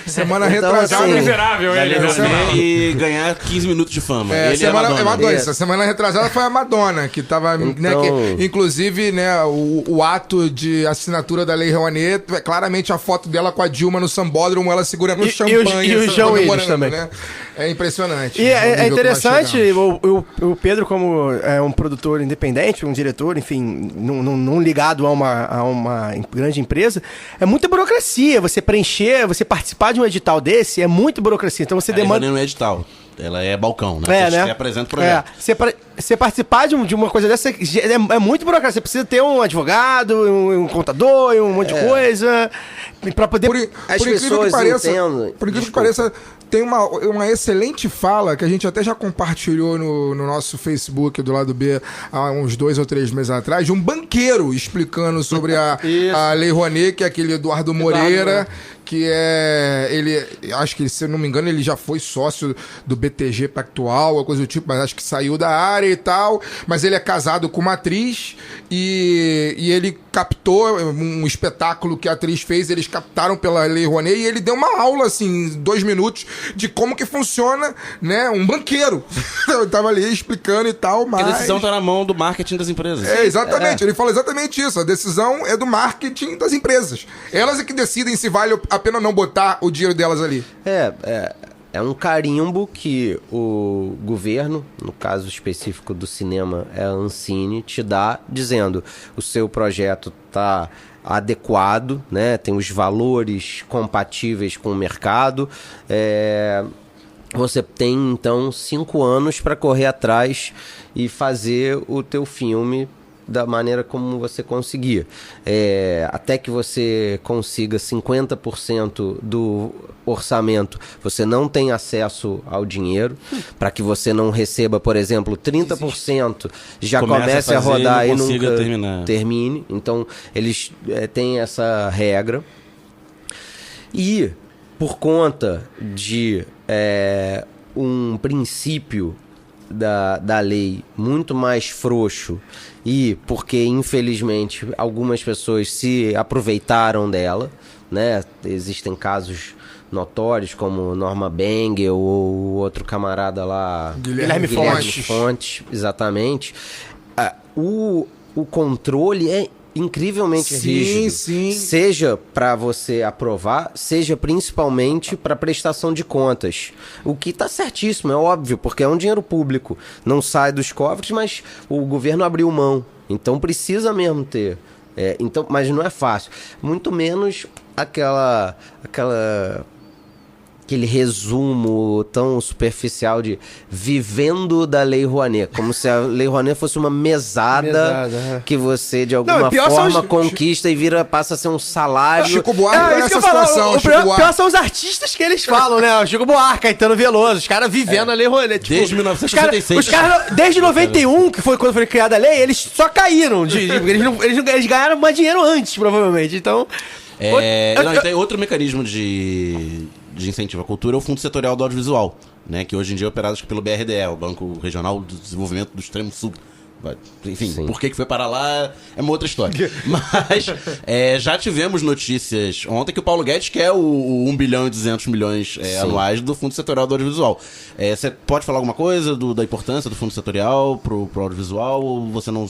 Semana Então, retrasada. assim, Miserável Da ele. Lei né? Rouanet e ganhar 15 minutos de fama. Ele é Madonna. Essa semana retrasada foi a Madonna, que tava, né, que, inclusive, né, o ato de assinatura da Lei Rouanet, claramente a foto dela com a Dilma no Sambódromo, ela segurando champanhe. E o João Willis comemorando, também. né? É impressionante. E o é nível que nós interessante, chegamos. o Pedro, como um produtor independente, um diretor, enfim, não ligado a uma grande empresa, é muita burocracia. Você preencher, você participar de um edital desse, é muita burocracia. Então você demanda. Não é edital. Ela é balcão, né? Né? Você apresenta o projeto. Você participar de uma coisa dessa é muito burocracia. Você precisa ter um advogado, um contador, um monte de coisa. Pra poder. Por incrível que pareça, entendem. por incrível que pareça, tem uma excelente fala que a gente até já compartilhou no nosso Facebook do Lado B há uns 2 ou 3 meses atrás, de um banqueiro explicando sobre a Lei Rouanet, que é aquele Eduardo Moreira, que acho que, se eu não me engano, ele já foi sócio do BTG Pactual, ou coisa do tipo, mas acho que saiu da área e tal, mas ele é casado com uma atriz e ele captou um espetáculo que a atriz fez, eles captaram pela Lei Rouanet e ele deu uma aula, assim, em 2 minutos, de como que funciona, né, um banqueiro. Eu tava ali explicando e tal, mas... A decisão tá na mão do marketing das empresas. Exatamente, ele fala exatamente isso, a decisão é do marketing das empresas. Elas é que decidem se vale a pena não botar o dinheiro delas ali. É um carimbo que o governo, no caso específico do cinema, é a Ancine, te dá dizendo o seu projeto está adequado, né? Tem os valores compatíveis com o mercado. Você tem, então, 5 anos para correr atrás e fazer o teu filme da maneira como você conseguir. Até que você consiga 50% do orçamento, você não tem acesso ao dinheiro. Para que você não receba, por exemplo, 30%, já comece a rodar e nunca termine. Então, eles têm essa regra. E, por conta de um princípio da lei muito mais frouxo e porque, infelizmente, algumas pessoas se aproveitaram dela, né? Existem casos notórios como Norma Bengel ou o outro camarada lá... Guilherme Fontes. Exatamente. O controle é incrivelmente rígido. Sim. Seja para você aprovar, seja principalmente para prestação de contas. O que está certíssimo, é óbvio, porque é um dinheiro público. Não sai dos cofres, mas o governo abriu mão. Então precisa mesmo ter. Então, mas não é fácil. Muito menos aquele resumo tão superficial de vivendo da Lei Rouanet, como se a Lei Rouanet fosse uma mesada que você de alguma forma conquista e passa a ser um salário. Chico Buarque isso que eu falo, o pior são os artistas que eles falam, né? O Chico Buarque, Caetano Veloso, os caras vivendo a Lei Rouanet. Tipo, Desde 1966. Os caras, desde 91, que foi quando foi criada a lei, eles só caíram. Eles ganharam mais dinheiro antes, provavelmente. Então... Tem outro mecanismo de incentivo à cultura, é o Fundo Setorial do Audiovisual, né, que hoje em dia é operado pelo BRDE, o Banco Regional do Desenvolvimento do Extremo Sul. Enfim, Sim. por que foi parar lá é uma outra história. Mas já tivemos notícias ontem que o Paulo Guedes quer o 1 bilhão e 200 milhões anuais do Fundo Setorial do Audiovisual. Você pode falar alguma coisa da importância do Fundo Setorial pro audiovisual ou você não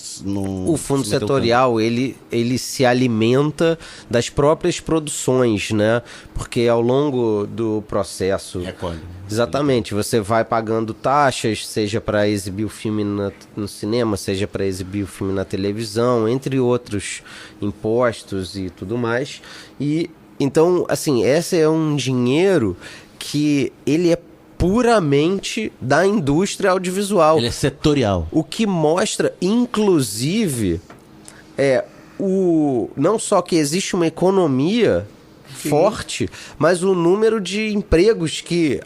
o Fundo Setorial, ele se alimenta das próprias produções, né? Porque ao longo do processo... Recolhe. Exatamente, você vai pagando taxas, seja para exibir o filme no cinema, seja para exibir o filme na televisão, entre outros impostos e tudo mais. E então, assim, esse é um dinheiro que ele é puramente da indústria audiovisual. Ele é setorial. O que mostra, inclusive, não só que existe uma economia forte, mas o número de empregos que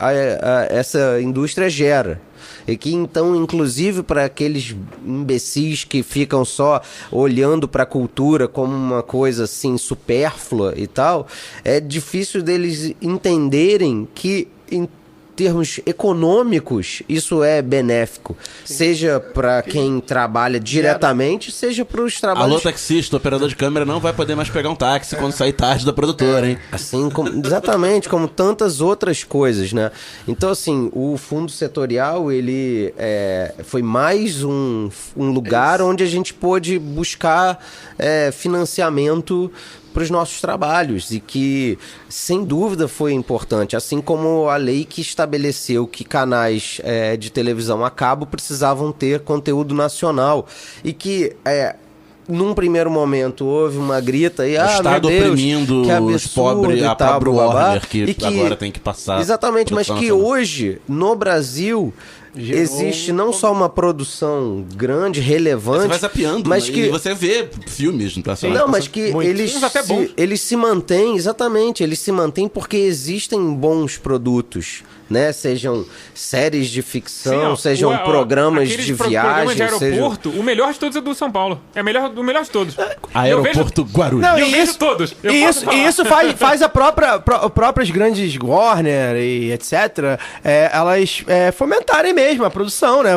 essa indústria gera. E que então, inclusive, para aqueles imbecis que ficam só olhando para a cultura como uma coisa assim supérflua e tal, é difícil deles entenderem que em termos econômicos, isso é benéfico. Sim. Seja para quem trabalha diretamente, seja para os trabalhos... Alô, taxista, o operador de câmera não vai poder mais pegar um táxi quando sair tarde da produtora, hein? Assim como, exatamente, como tantas outras coisas, né? Então, assim, o fundo setorial, ele foi mais um lugar onde a gente pôde buscar financiamento para os nossos trabalhos e que, sem dúvida, foi importante. Assim como a lei que estabeleceu que canais de televisão a cabo precisavam ter conteúdo nacional e que... num primeiro momento houve uma grita e o Estado meu Deus, oprimindo que absurdo, os pobres, a pobre Warner que agora tem que passar. Exatamente, mas que nacional. Hoje, no Brasil, existe não só uma produção grande, relevante, você vai zapeando, mas que e você vê filmes nacionais. Não, mas que eles se mantêm, exatamente, eles se mantêm porque existem bons produtos, né? Sejam séries de ficção, sejam programas de viagem, programas de aeroporto, o melhor de todos é do São Paulo. É o melhor de todos. Aeroporto Guarulhos. Não, eu vejo todos. E isso faz próprias grandes Warner e etc. Elas fomentarem mesmo a produção, né?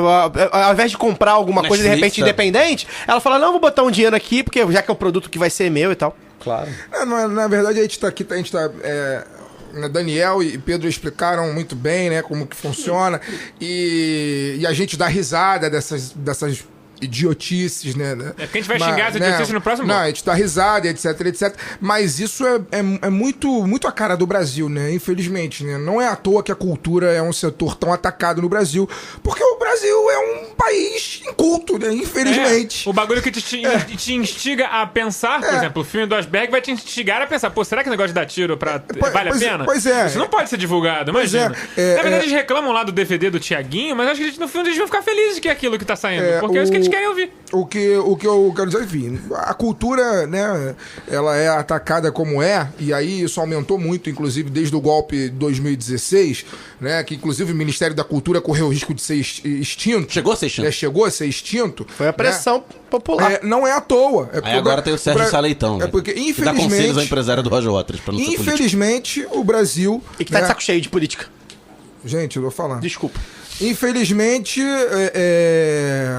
Ao invés de comprar alguma coisa de repente independente, ela fala, não, vou botar um dinheiro aqui, porque já que é um produto que vai ser meu e tal. Claro. Na verdade, a gente tá aqui, Daniel e Pedro explicaram muito bem, né, como que funciona e a gente dá risada dessas idiotices, né? Porque a gente vai xingar as idiotices no próximo bloco. Não, a gente dá risada, etc, etc. Mas isso é muito a cara do Brasil, né? Infelizmente, né? Não é à toa que a cultura é um setor tão atacado no Brasil, porque o Brasil é um país inculto, né? Infelizmente. O bagulho que te instiga a pensar, por exemplo, o filme do Asberg vai te instigar a pensar, será que o negócio de dar tiro vale a pena? Pois é. Isso não pode ser divulgado, imagina. Na verdade, eles reclamam lá do DVD do Thiaguinho, mas acho que no filme eles vão ficar felizes que é aquilo que tá saindo, porque é isso que eles querem ouvir. O que eu quero dizer, enfim, a cultura, né, ela é atacada como e aí isso aumentou muito, inclusive desde o golpe de 2016, né, que inclusive o Ministério da Cultura correu o risco de ser extinto. Chegou a ser extinto. Chegou a ser extinto. Foi a pressão popular. Não é à toa. Aí agora tem o Sérgio Saleitão, né? Porque, infelizmente... Que dá conselhos ao empresário do Roger Waters, pra não infelizmente, o Brasil... E que tá de saco cheio de política. Gente, eu vou falar. Desculpa. infelizmente,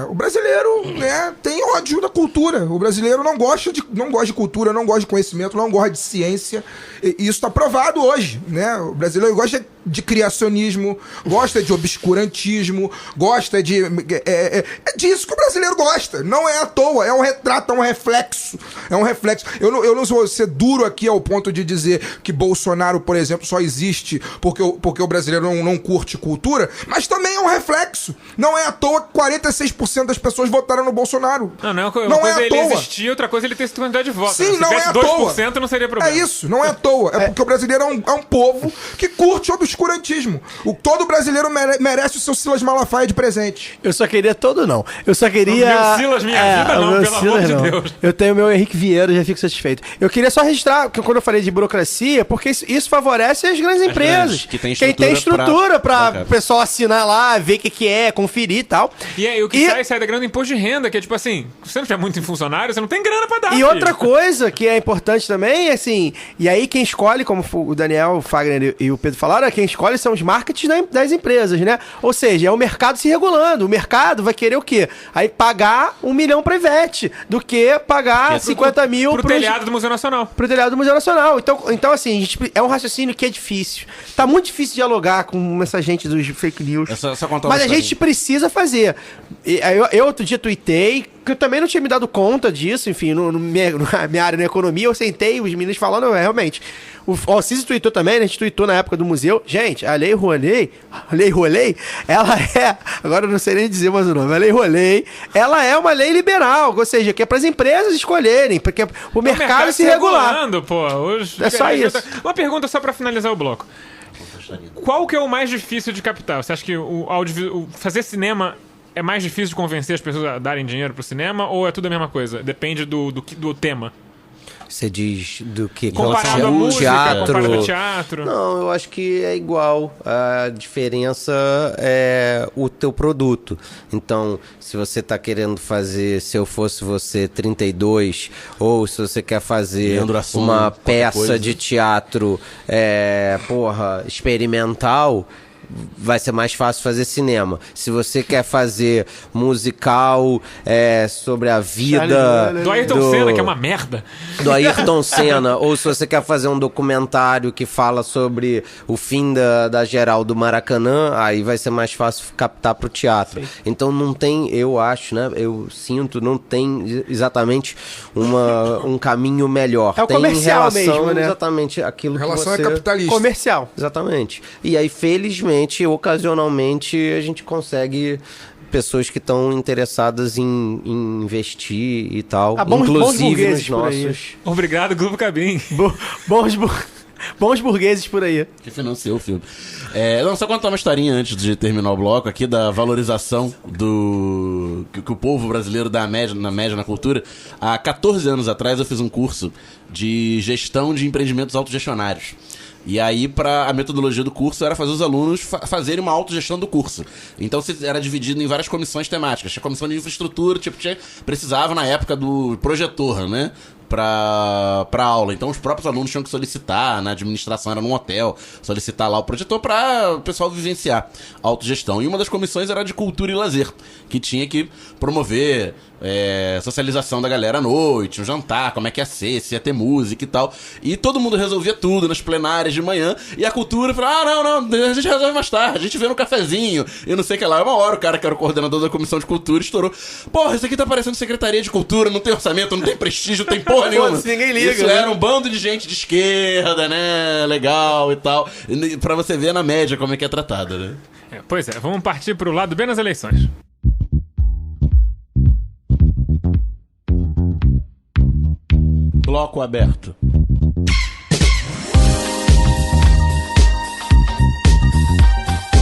o brasileiro, né, tem ódio da cultura. O brasileiro não gosta de cultura, não gosta de conhecimento, não gosta de ciência. E isso está provado hoje, né? O brasileiro gosta de criacionismo, gosta de obscurantismo, gosta de... É disso que o brasileiro gosta. Não é à toa, é um retrato, é um reflexo. É um reflexo. Eu não vou ser duro aqui ao ponto de dizer que Bolsonaro, por exemplo, só existe porque o brasileiro não curte cultura, mas também é um reflexo. Não é à toa que 46% das pessoas votaram no Bolsonaro. Não é uma coisa ele existir, outra coisa ele ter essa quantidade de votos. Sim, Se não tivesse é à toa. 2% não seria problema. É isso, não é à toa. É porque o brasileiro é um povo que curte o obscurantismo. Todo brasileiro merece o seu Silas Malafaia de presente. Eu só queria todo, não. Eu só queria... O meu Silas, minha vida, não, pelo amor de Deus. Eu tenho o meu Henrique Vieira, já fico satisfeito. Eu queria só registrar, que quando eu falei de burocracia, porque isso favorece as grandes empresas. Que tem Quem tem estrutura pra pra o pessoal assinar lá, ver o que é, conferir e tal. E aí, o que sai da grana do imposto de renda, que é tipo assim, se você não tiver muito em funcionário, você não tem grana pra dar. E outra coisa que é importante também, assim, e aí quem escolhe, como o Daniel, o Fagner e o Pedro falaram, quem escolhe são os marketing das empresas, né? Ou seja, é o mercado se regulando. O mercado vai querer o quê? Aí pagar 1 milhão pra Ivete, do que pagar 50 mil pro telhado do Museu Nacional. Pro telhado do Museu Nacional. Então assim, é um raciocínio que é difícil. Tá muito difícil dialogar com essa gente dos fake news. Mas a gente precisa fazer. Eu outro dia tuitei, que eu também não tinha me dado conta disso, enfim, na minha área na economia, eu sentei, os meninos falando, realmente. O Alciso tweetou também, né? A gente tweetou na época do museu. Gente, a Lei Rouanet, ela é... Agora eu não sei nem dizer mais o nome. A Lei Rouanet, ela é uma lei liberal, ou seja, que é para as empresas escolherem, porque o mercado se regular. Pô, hoje, é só isso. Uma pergunta só para finalizar o bloco. Qual que é o mais difícil de captar? Você acha que fazer cinema é mais difícil de convencer as pessoas a darem dinheiro pro cinema, ou é tudo a mesma coisa? Depende do tema. Você diz do que? Comparado à música, comparado ao teatro. Não, eu acho que é igual. A diferença é o teu produto. Então, se você tá querendo fazer Se Eu Fosse Você 32, ou se você quer fazer uma peça de teatro experimental, vai ser mais fácil fazer cinema. Se você quer fazer musical sobre a vida do Ayrton Senna, que é uma merda, do Ayrton Senna, ou se você quer fazer um documentário que fala sobre o fim da geral do Maracanã, aí vai ser mais fácil captar pro teatro. Sim. Então não tem, eu acho, né, eu sinto, não tem exatamente um caminho melhor. É o tem comercial relação, mesmo, né? Exatamente aquilo que relação você... é capitalista. Comercial. Exatamente. E aí, felizmente, ocasionalmente, a gente consegue pessoas que estão interessadas em investir e tal. Inclusive nos nossos... Obrigado, Grupo Cabim. Bons burgueses por aí. Que financiou o filme. Só contar uma historinha antes de terminar o bloco aqui da valorização que o povo brasileiro dá na cultura. Há 14 anos atrás eu fiz um curso de gestão de empreendimentos autogestionários. E aí, a metodologia do curso era fazer os alunos fazerem uma autogestão do curso. Então, era dividido em várias comissões temáticas. Tinha comissão de infraestrutura, precisava na época do projetor, né? Pra aula. Então os próprios alunos tinham que solicitar, na administração era num hotel, solicitar lá o projetor pra o pessoal vivenciar a autogestão. E uma das comissões era de cultura e lazer, que tinha que promover socialização da galera à noite, um jantar, como é que ia ser, se ia ter música e tal. E todo mundo resolvia tudo nas plenárias de manhã, e a cultura falou, não, a gente resolve mais tarde, a gente vê no cafezinho, e não sei o que lá. Uma hora o cara que era o coordenador da comissão de cultura estourou: porra, isso aqui tá parecendo Secretaria de Cultura, não tem orçamento, não tem prestígio, não tem porra nenhuma. Ninguém liga, isso era um bando de gente de esquerda, né, legal e tal, pra você ver na média como é que é tratada, né? Pois é, vamos partir pro lado bem nas eleições. Bloco aberto.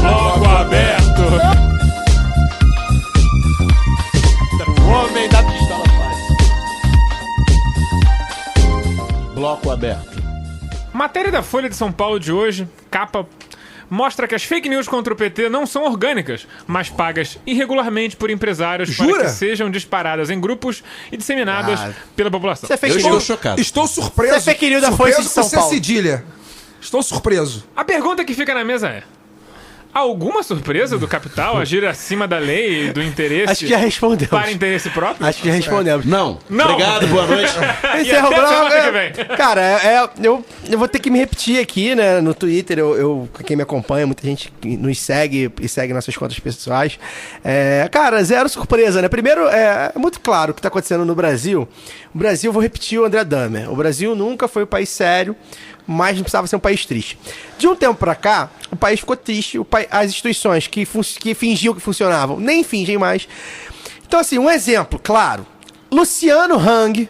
Bloco aberto. O homem da pistola faz. Bloco aberto. Matéria da Folha de São Paulo de hoje, capa, mostra que as fake news contra o PT não são orgânicas, mas pagas irregularmente por empresários para que sejam disparadas em grupos e disseminadas pela população. Eu estou chocado. Estou surpreso. Você é fake news da Folha de São Paulo. Cedilha. Estou surpreso. A pergunta que fica na mesa é: alguma surpresa do capital agir acima da lei e do interesse Acho que já respondemos. para interesse próprio? Acho que já respondemos. Não. Não. Obrigado, boa noite. Esse E é o até semana Broca. que vem. Cara, eu vou ter que me repetir aqui, né? No Twitter, quem me acompanha, muita gente que nos segue e segue nossas contas pessoais. Cara, zero surpresa, né? Primeiro, é muito claro o que tá acontecendo no Brasil. O Brasil, vou repetir o André Dahmer. O Brasil nunca foi um país sério, mas não precisava ser um país triste. De um tempo pra cá, o país ficou triste, as instituições que fingiam que funcionavam, nem fingem mais. Então, assim, um exemplo, claro. Luciano Hang,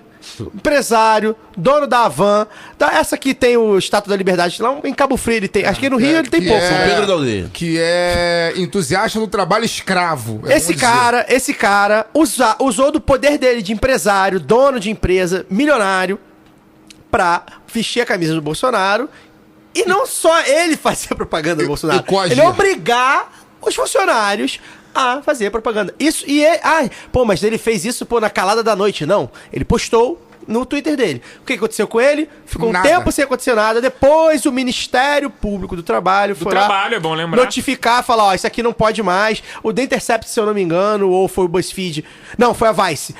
empresário, dono da Havan, essa que tem o Estátua da Liberdade lá em Cabo Frio, ele tem, acho que no Rio ele tem que pouco. São Pedro da Aldeia. Que é entusiasta do trabalho escravo. Esse cara usou do poder dele de empresário, dono de empresa, milionário, pra vestir a camisa do Bolsonaro. E não só ele fazer propaganda do Bolsonaro, ele obrigar os funcionários a fazer propaganda. Mas ele fez isso, na calada da noite. Não, ele postou no Twitter dele. O que aconteceu com ele? Ficou um tempo sem acontecer nada. Depois o Ministério Público do Trabalho foi lá é bom lembrar. notificar, falar, isso aqui não pode mais. O The Intercept, se eu não me engano, ou foi o BuzzFeed. Não, foi a Vice.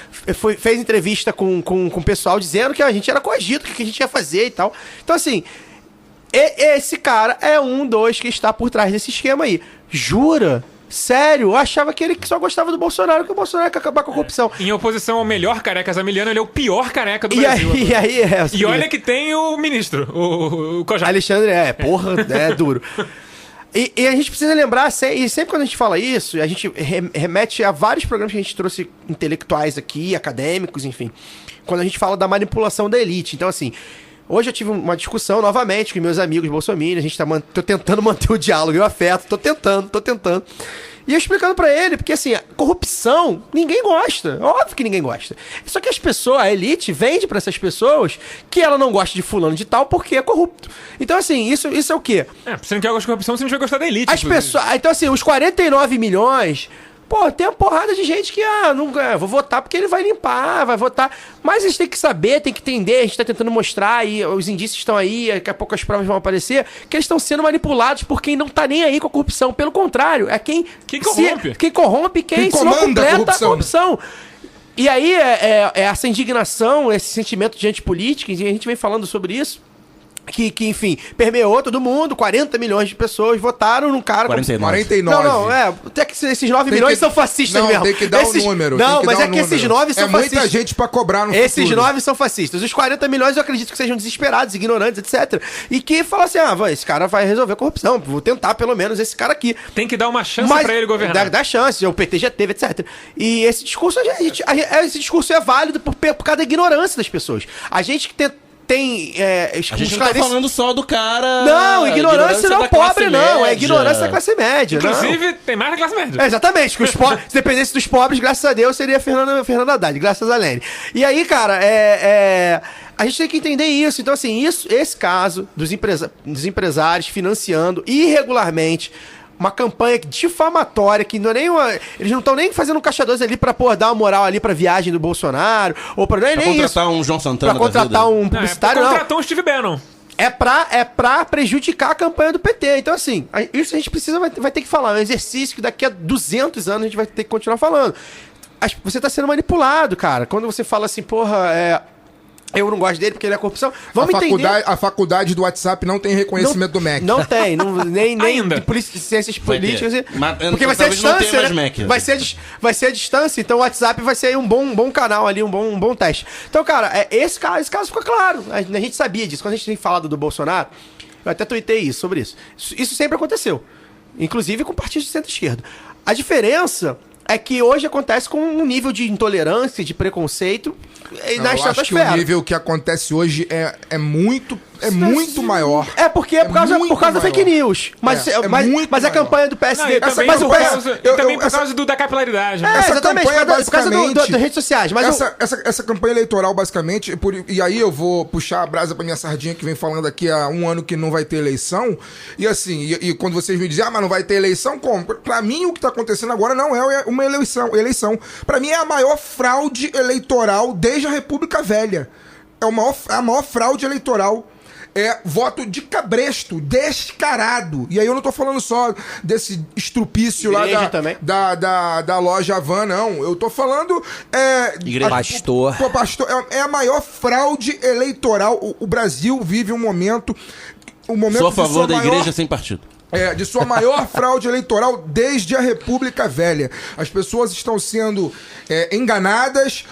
Fez entrevista com o pessoal dizendo que a gente era coagido, o que a gente ia fazer e tal. Então, assim, esse cara é que está por trás desse esquema aí. Jura? Sério? Eu achava que ele só gostava do Bolsonaro, que o Bolsonaro quer acabar com a corrupção. Em oposição ao melhor careca zamiliano, ele é o pior careca do E Brasil. aí E olha que tem o ministro, o Kojak. Alexandre, é duro. E a gente precisa lembrar, e sempre quando a gente fala isso, a gente remete a vários programas que a gente trouxe intelectuais aqui, acadêmicos, enfim. Quando a gente fala da manipulação da elite. Então, assim, hoje eu tive uma discussão novamente com meus amigos bolsominions, a gente tô tentando manter o diálogo e o afeto, tô tentando. E eu explicando pra ele, porque assim, a corrupção, ninguém gosta. Óbvio que ninguém gosta. Só que as pessoas, a elite, vende pra essas pessoas que ela não gosta de fulano de tal porque é corrupto. Então assim, isso é o quê? Você não quer gostar de corrupção, você não vai gostar da elite. As pessoas. Então assim, os 49 milhões... Pô, tem uma porrada de gente que, vou votar porque ele vai limpar, vai votar. Mas a gente tem que saber, tem que entender, a gente tá tentando mostrar, e os indícios estão aí, daqui a pouco as provas vão aparecer, que eles estão sendo manipulados por quem não tá nem aí com a corrupção. Pelo contrário, é quem corrompe. Quem corrompe, quem se não completa a corrupção. E aí, essa indignação, esse sentimento de antipolítica, e a gente vem falando sobre isso, que, enfim, permeou todo mundo, 40 milhões de pessoas votaram num cara... 49. Não, até que esses 9 milhões são fascistas mesmo. Não, tem que dar o número. Não, mas é que esses 9 são fascistas. É muita gente pra cobrar no futuro. Esses 9 são fascistas. Os 40 milhões eu acredito que sejam desesperados, ignorantes, etc. E que falam assim, esse cara vai resolver a corrupção, vou tentar pelo menos esse cara aqui. Tem que dar uma chance pra ele governar. Dá chance, o PT já teve, etc. E esse discurso, esse discurso é válido por causa da ignorância das pessoas. A gente que a gente não tá falando só do cara... Não, ignorância não é pobre, não. É ignorância da classe média. Inclusive, tem mais da classe média. Exatamente. Que os pobres, se dependesse dos pobres, graças a Deus, seria Fernanda Haddad, graças a Lene. E aí, cara, a gente tem que entender isso. Então, assim, esse caso dos empresários financiando irregularmente uma campanha difamatória, que não é nem eles não estão nem fazendo um caixa 2 ali pra dar uma moral ali pra viagem do Bolsonaro, ou pra nem contratar isso. Um João Santana pra contratar um publicitário, pra contratar um Steve Bannon. É pra prejudicar a campanha do PT. Então, assim, isso a gente vai ter que falar. É um exercício que daqui a 200 anos a gente vai ter que continuar falando. Você tá sendo manipulado, cara. Quando você fala assim, eu não gosto dele porque ele é corrupção. Entender. A faculdade do WhatsApp não tem reconhecimento do MEC. Não tem, nem de ciências políticas. Porque vai ser a distância, né? Vai ser a distância, então o WhatsApp vai ser um bom canal ali, um bom teste. Então, cara, esse caso ficou claro. A gente sabia disso. Quando a gente tem falado do Bolsonaro, eu até tuitei sobre isso. Isso sempre aconteceu. Inclusive com partidos de centro-esquerda. A diferença é que hoje acontece com um nível de intolerância, de preconceito na estratosfera. Eu acho que o nível que acontece hoje é muito maior. É porque por causa da fake news. Mas a campanha do PSD... Também por causa da capilaridade. Exatamente, por causa das redes sociais. Mas essa campanha eleitoral, basicamente, e aí eu vou puxar a brasa pra minha sardinha, que vem falando aqui há um ano que não vai ter eleição, e assim, e quando vocês me dizem, mas não vai ter eleição, como? Pra mim, o que tá acontecendo agora não é uma eleição. Pra mim, é a maior fraude eleitoral desde a República Velha. É a maior fraude eleitoral. é voto de cabresto, descarado. E aí eu não tô falando só desse estrupício Igreja lá também. da loja Havan, não. Eu tô falando... Igreja. Pastor. Pastor. É a maior fraude eleitoral. O Brasil vive um momento... Sou a favor da igreja sem partido. De sua maior fraude eleitoral desde a República Velha. As pessoas estão sendo enganadas,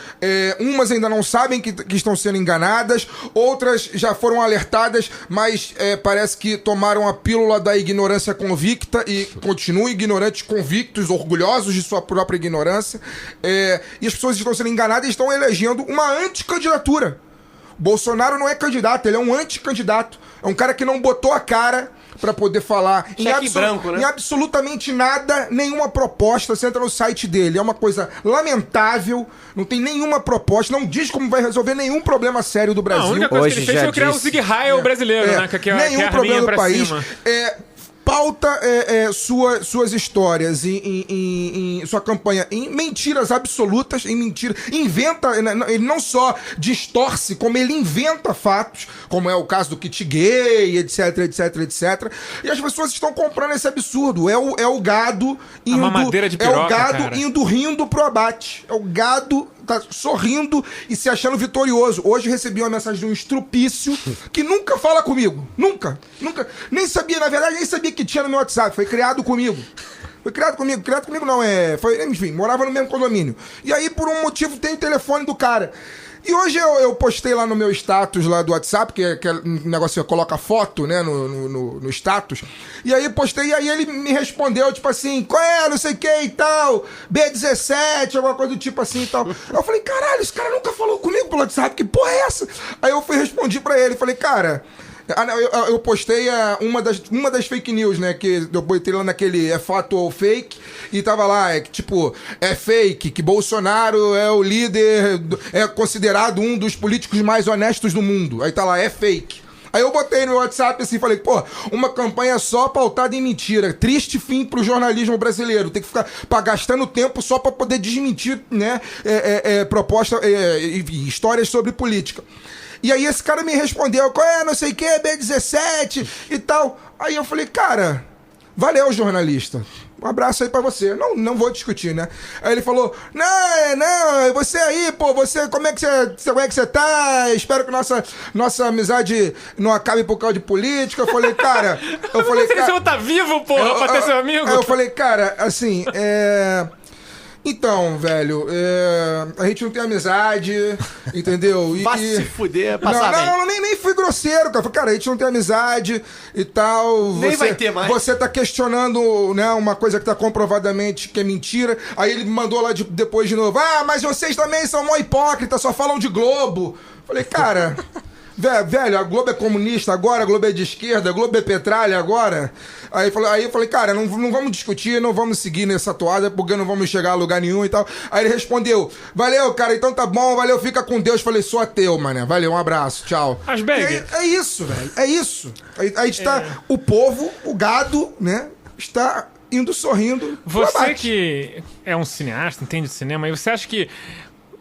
umas ainda não sabem que estão sendo enganadas, outras já foram alertadas, mas parece que tomaram a pílula da ignorância convicta e continuam ignorantes, convictos, orgulhosos de sua própria ignorância. E as pessoas estão sendo enganadas e estão elegendo uma anticandidatura. Bolsonaro não é candidato, ele é um anticandidato. É um cara que não botou a cara pra poder falar branco, né? em absolutamente nada, nenhuma proposta. Você entra no site dele, é uma coisa lamentável, não tem nenhuma proposta, não diz como vai resolver nenhum problema sério do Brasil. A única coisa que ele fez foi criar o Zig Heil brasileiro, né? Que é nenhum a problema do pra país. cima. Pauta suas histórias em sua campanha em mentiras absolutas, em mentiras. Inventa, ele não só distorce, como ele inventa fatos, como é o caso do kit gay, etc, etc, etc. E as pessoas estão comprando esse absurdo. É o gado indo. A mamadeira de piroca, é o gado cara. rindo pro abate. É o gado tá sorrindo e se achando vitorioso. Hoje recebi uma mensagem de um estrupício que nunca fala comigo. Nunca. Nem sabia, na verdade, nem sabia que tinha no meu WhatsApp. Foi criado comigo. Criado comigo não, enfim, morava no mesmo condomínio. E aí, por um motivo, tem o telefone do cara. E hoje eu postei lá no meu status lá do WhatsApp, que é um negócio que coloca foto, né, no status. E aí postei, e aí ele me respondeu, tipo assim, qual é, não sei o que e tal, B17, alguma coisa do tipo assim e tal. Eu falei, caralho, esse cara nunca falou comigo pelo WhatsApp, que porra é essa? Aí eu respondi pra ele, falei, cara... Eu postei uma das fake news, né? Que eu botei lá naquele fato ou fake. E tava lá, tipo, é fake, que Bolsonaro é o líder, é considerado um dos políticos mais honestos do mundo. Aí tá lá, é fake. Aí eu botei no WhatsApp assim, falei, pô, uma campanha só pautada em mentira. Triste fim pro jornalismo brasileiro. Tem que ficar gastando tempo só pra poder desmentir, né? Proposta, histórias sobre política. E aí esse cara me respondeu, qual é, não sei o que, B17 e tal. Aí eu falei, cara, valeu, jornalista. Um abraço aí pra você. Não vou discutir, né? Aí ele falou, não, você aí, pô, como é que você tá? Espero que nossa amizade não acabe por causa de política. Eu falei, cara... Você tá vivo, porra, pra ter seu amigo? Aí eu falei, cara, assim, Então, velho, a gente não tem amizade, entendeu? Vai se fuder, passar bem. Não, nem fui grosseiro, cara. Falei, cara, a gente não tem amizade e tal. Nem vai ter mais. Você tá questionando, né, uma coisa que tá comprovadamente que é mentira. Aí ele me mandou lá depois de novo, mas vocês também são mó hipócritas, só falam de Globo. Falei, cara... Velho, a Globo é comunista agora, a Globo é de esquerda, a Globo é petralha agora. Aí eu falei, cara, não vamos discutir, não vamos seguir nessa toada, porque não vamos chegar a lugar nenhum e tal. Aí ele respondeu, valeu, cara, então tá bom, valeu, fica com Deus. Falei, sou ateu, mané, valeu, um abraço, tchau. Asbeg. É isso, velho, é isso. Aí está o povo, o gado, né, está indo sorrindo. Você que é um cineasta, entende de cinema, e você acha que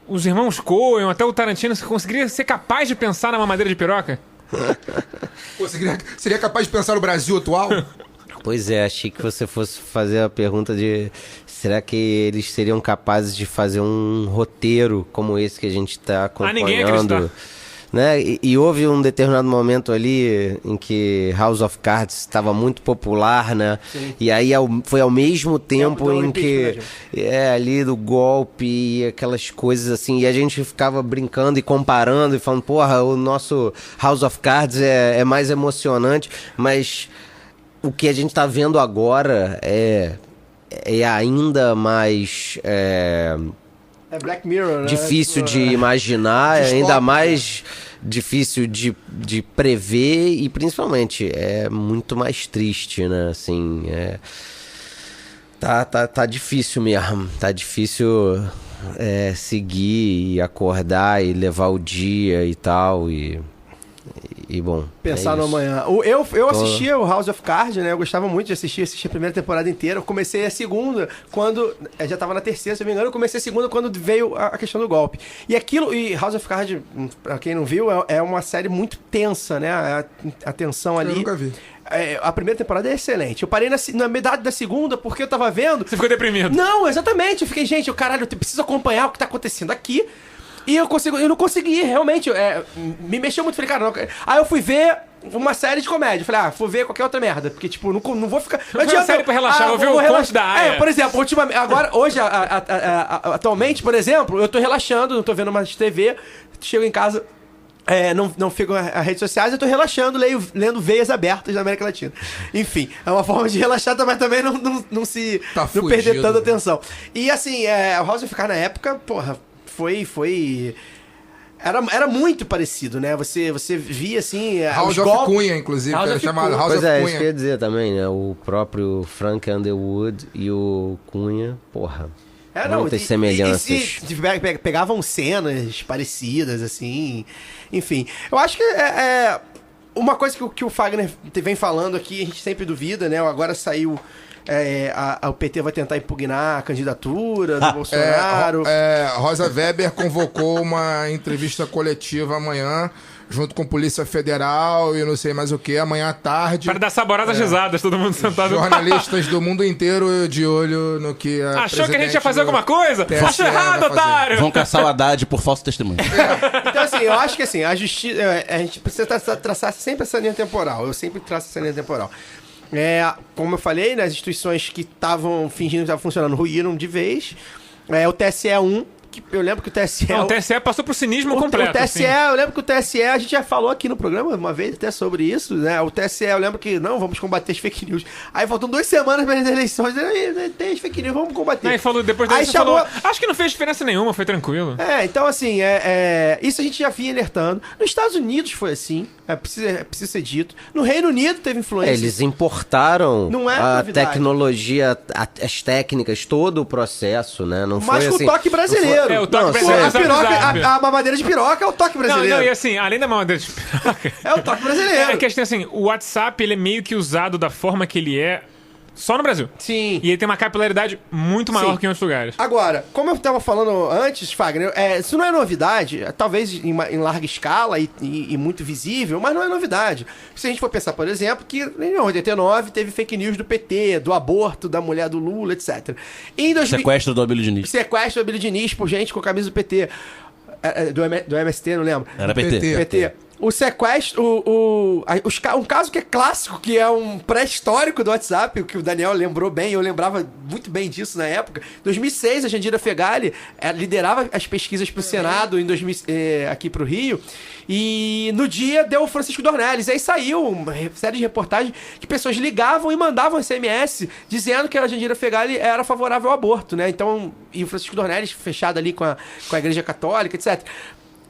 os irmãos Coen, até o Tarantino, você conseguiria ser capaz de pensar na mamadeira de piroca? Pô, seria capaz de pensar no Brasil atual? Pois é, achei que você fosse fazer a pergunta de... Será que eles seriam capazes de fazer um roteiro como esse que a gente está acompanhando? Ninguém acredita. Né? E houve um determinado momento ali em que House of Cards estava muito popular, né? Sim. E aí foi ao mesmo tempo em que ali do golpe e aquelas coisas assim, e a gente ficava brincando e comparando e falando, porra, o nosso House of Cards é mais emocionante, mas o que a gente tá vendo agora é ainda mais Black Mirror, né? Difícil de imaginar, ainda mais difícil de prever e principalmente é muito mais triste, né? Assim, tá difícil mesmo, tá difícil seguir e acordar e levar o dia e tal, e E bom. Pensar é no isso. amanhã. Eu assistia o House of Cards, né? Eu gostava muito de assistir a primeira temporada inteira. Eu comecei a segunda quando... Já tava na terceira, se não me engano. Eu comecei a segunda quando veio a questão do golpe. E aquilo... E House of Cards, pra quem não viu, é uma série muito tensa, né? A tensão ali... Eu nunca vi. A primeira temporada é excelente. Eu parei na metade da segunda porque eu tava vendo... Você ficou deprimido. Não, exatamente. Eu fiquei, gente, eu preciso acompanhar o que tá acontecendo aqui. E eu não consegui, realmente. Me mexeu muito. Falei, cara, não. Aí eu fui ver uma série de comédia. Falei, vou ver qualquer outra merda. Porque, tipo, não vou ficar. Não Uma série pra relaxar, vou ver o Conto da Aya. Por exemplo, ultimamente. Agora, hoje, atualmente, por exemplo, eu tô relaxando, não tô vendo mais TV. Chego em casa. Não fico nas redes sociais, eu tô relaxando, lendo Veias Abertas da América Latina. Enfim, é uma forma de relaxar, mas também não perder tanta atenção. E assim, o House of Cards na época, porra, foi... Era muito parecido, né? Você via assim... House of Cunha, inclusive, era chamado House of Cunha. Isso que eu ia dizer também, né? O próprio Frank Underwood e o Cunha, porra... Muitas semelhanças. Pegavam cenas parecidas, assim. Enfim, eu acho que uma coisa que o Fagner vem falando aqui, a gente sempre duvida, né? Agora saiu... o PT vai tentar impugnar a candidatura do Bolsonaro. Rosa Weber convocou uma entrevista coletiva amanhã, junto com Polícia Federal e não sei mais o que, amanhã à tarde. Para dar saborosas risadas, todo mundo sentado. Jornalistas do mundo inteiro de olho no que a Achou que a gente ia fazer alguma coisa? TSE Achou errado, otário! Vão caçar o Haddad por falso testemunho. Então, assim, eu acho que assim, a justiça. A gente precisa traçar sempre essa linha temporal. Eu sempre traço essa linha temporal. Como eu falei, né, as instituições que estavam fingindo que estavam funcionando ruíram de vez. O TSE 1. Eu lembro que o TSE... Não, o TSE passou pro cinismo completo. O TSE, assim. eu lembro que o TSE, a gente já falou aqui no programa uma vez até sobre isso, né? O TSE, eu lembro que, não, vamos combater as fake news. Aí faltam 2 semanas para as eleições, tem as fake news, vamos combater. Aí falou, depois daí falou, acho que não fez diferença nenhuma, foi tranquilo. Então assim, isso a gente já vinha alertando. Nos Estados Unidos foi assim, precisa ser dito. No Reino Unido teve influência. Eles importaram a novidade. Tecnologia, as técnicas, todo o processo, né? Não Mas foi com assim, o toque brasileiro. O toque brasileiro. A mamadeira de piroca é o toque brasileiro. Não, e assim, além da mamadeira de piroca... É o toque brasileiro. É que assim, o WhatsApp, ele é meio que usado da forma que ele é só no Brasil. Sim. E ele tem uma capilaridade muito maior Sim. que em outros lugares. Agora, como eu estava falando antes, Fagner, isso não é novidade, talvez em larga escala e muito visível, mas não é novidade. Se a gente for pensar, por exemplo, que em 89 teve fake news do PT, do aborto, da mulher do Lula, etc. Sequestro do Abílio Diniz. Sequestro do Abílio Diniz por gente com a camisa do PT. Do MST, não lembro. Era PT. PT. O sequestro, um caso que é clássico, que é um pré-histórico do WhatsApp, o que o Daniel lembrou bem, eu lembrava muito bem disso na época. Em 2006, a Jandira Fegali liderava as pesquisas para o Senado aqui para o Rio, e no dia deu o Francisco Dornelles. Aí saiu uma série de reportagens que pessoas ligavam e mandavam SMS dizendo que a Jandira Fegali era favorável ao aborto, né? Então, e o Francisco Dornelles fechado ali com a Igreja Católica, etc.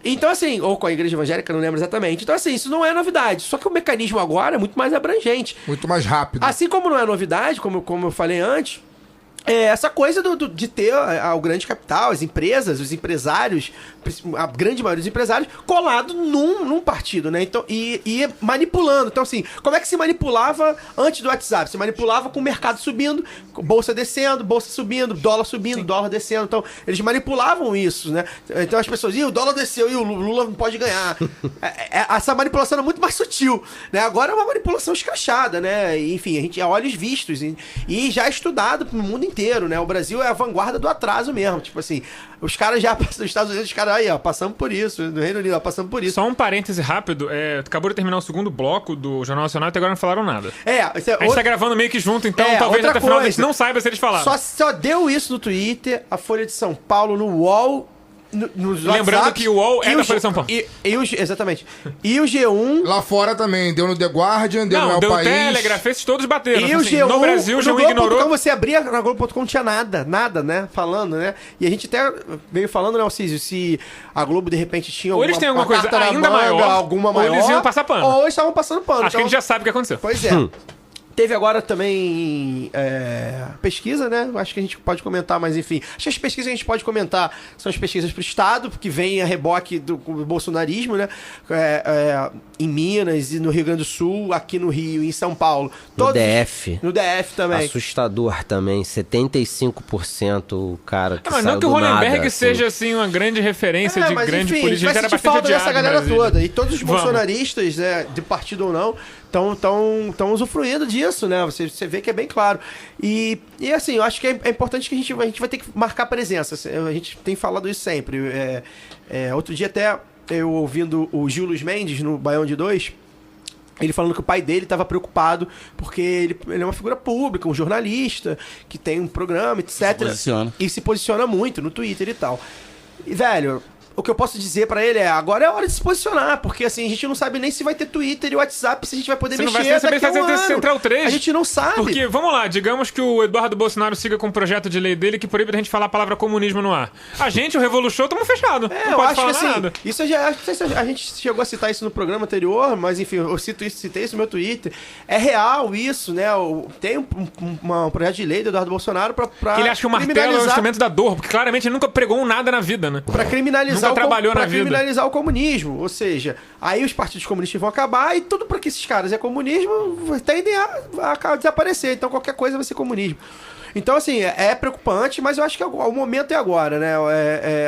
Então, assim, ou com a igreja evangélica, não lembro exatamente. Então, assim, isso não é novidade. Só que o mecanismo agora é muito mais abrangente. Muito mais rápido. Assim como não é novidade, como eu falei antes, essa coisa de ter o grande capital, as empresas, os empresários, a grande maioria dos empresários, colado num partido, né? Então, e manipulando. Então, assim, como é que se manipulava antes do WhatsApp? Se manipulava com o mercado subindo, bolsa descendo, bolsa subindo, dólar subindo, Sim. dólar descendo. Então, eles manipulavam isso, né? Então, as pessoas, o dólar desceu e o Lula não pode ganhar. Essa manipulação era muito mais sutil, né? Agora é uma manipulação escrachada, né? Enfim, a gente é olhos vistos e já é estudado no mundo inteiro, né? O Brasil é a vanguarda do atraso mesmo. Tipo assim, os caras já passam nos Estados Unidos, os caras aí, ó, passamos por isso. No Reino Unido, ó, passamos por isso. Só um parêntese rápido, acabou de terminar o segundo bloco do Jornal Nacional e até agora não falaram nada. A gente tá gravando meio que junto, então talvez até o final a gente não saiba se eles falaram. Só deu isso no Twitter, a Folha de São Paulo, no UOL, lembrando que o UOL é da Folha de São Paulo. Exatamente. E o G1... Lá fora também, deu no The Guardian, deu no El País. Deu Telegraph, esses todos bateram. E o assim, G1, no Brasil, o G1 ignorou. Quando você abria na Globo.com não tinha nada, né? Falando, né? E a gente até veio falando, né, Alcísio, se a Globo de repente tinha ou eles têm alguma coisa ainda maior, alguma maior, ou eles iam passar pano. Ou eles estavam passando pano. Acho que a gente já sabe o que aconteceu. Pois é. Teve agora também pesquisa, né? Acho que a gente pode comentar, mas enfim. Acho que as pesquisas que a gente pode comentar são as pesquisas para o Estado, que vem a reboque do bolsonarismo, né? Em Minas e no Rio Grande do Sul, aqui no Rio e em São Paulo. No DF. No DF também. Assustador também, 75% o cara que Mas saiu não que o do Hollenberg nada, seja assim uma grande referência de mas, grande enfim, política. vai Era sentir bastante falta dessa odiado em galera Brasília. toda. E todos os Vamos. bolsonaristas, de partido ou não, estão usufruindo disso, né? Você vê que é bem claro. E assim, eu acho que é importante que a gente vai ter que marcar presença. A gente tem falado isso sempre. Outro dia até, eu ouvindo o Gil Luiz Mendes no Baião de 2, ele falando que o pai dele estava preocupado porque ele é uma figura pública, um jornalista, que tem um programa, etc. E se posiciona muito no Twitter e tal. E, velho, o que eu posso dizer pra ele agora é a hora de se posicionar, porque assim, a gente não sabe nem se vai ter Twitter e WhatsApp, se a gente vai poder Você não mexer vai saber daqui a fazer um ano. Central 3. A gente não sabe. Porque, vamos lá, digamos que o Eduardo Bolsonaro siga com um projeto de lei dele que proíbe a gente falar a palavra comunismo no ar. A gente, o Revolution, estamos fechados. Não Eu pode acho falar que assim, nada. isso já, não sei se a gente chegou a citar isso no programa anterior, mas enfim, eu citei isso no meu Twitter. É real isso, né? Tem um projeto de lei do Eduardo Bolsonaro pra Ele acha que o martelo é o instrumento da dor, porque claramente ele nunca pregou um nada na vida, né? Pra criminalizar, Nunca trabalhou na vida. criminalizar o comunismo. Ou seja, aí os partidos comunistas vão acabar e tudo pra que esses caras é comunismo tendem a desaparecer. Então qualquer coisa vai ser comunismo. Então, assim, é preocupante, mas eu acho que o momento é agora, né?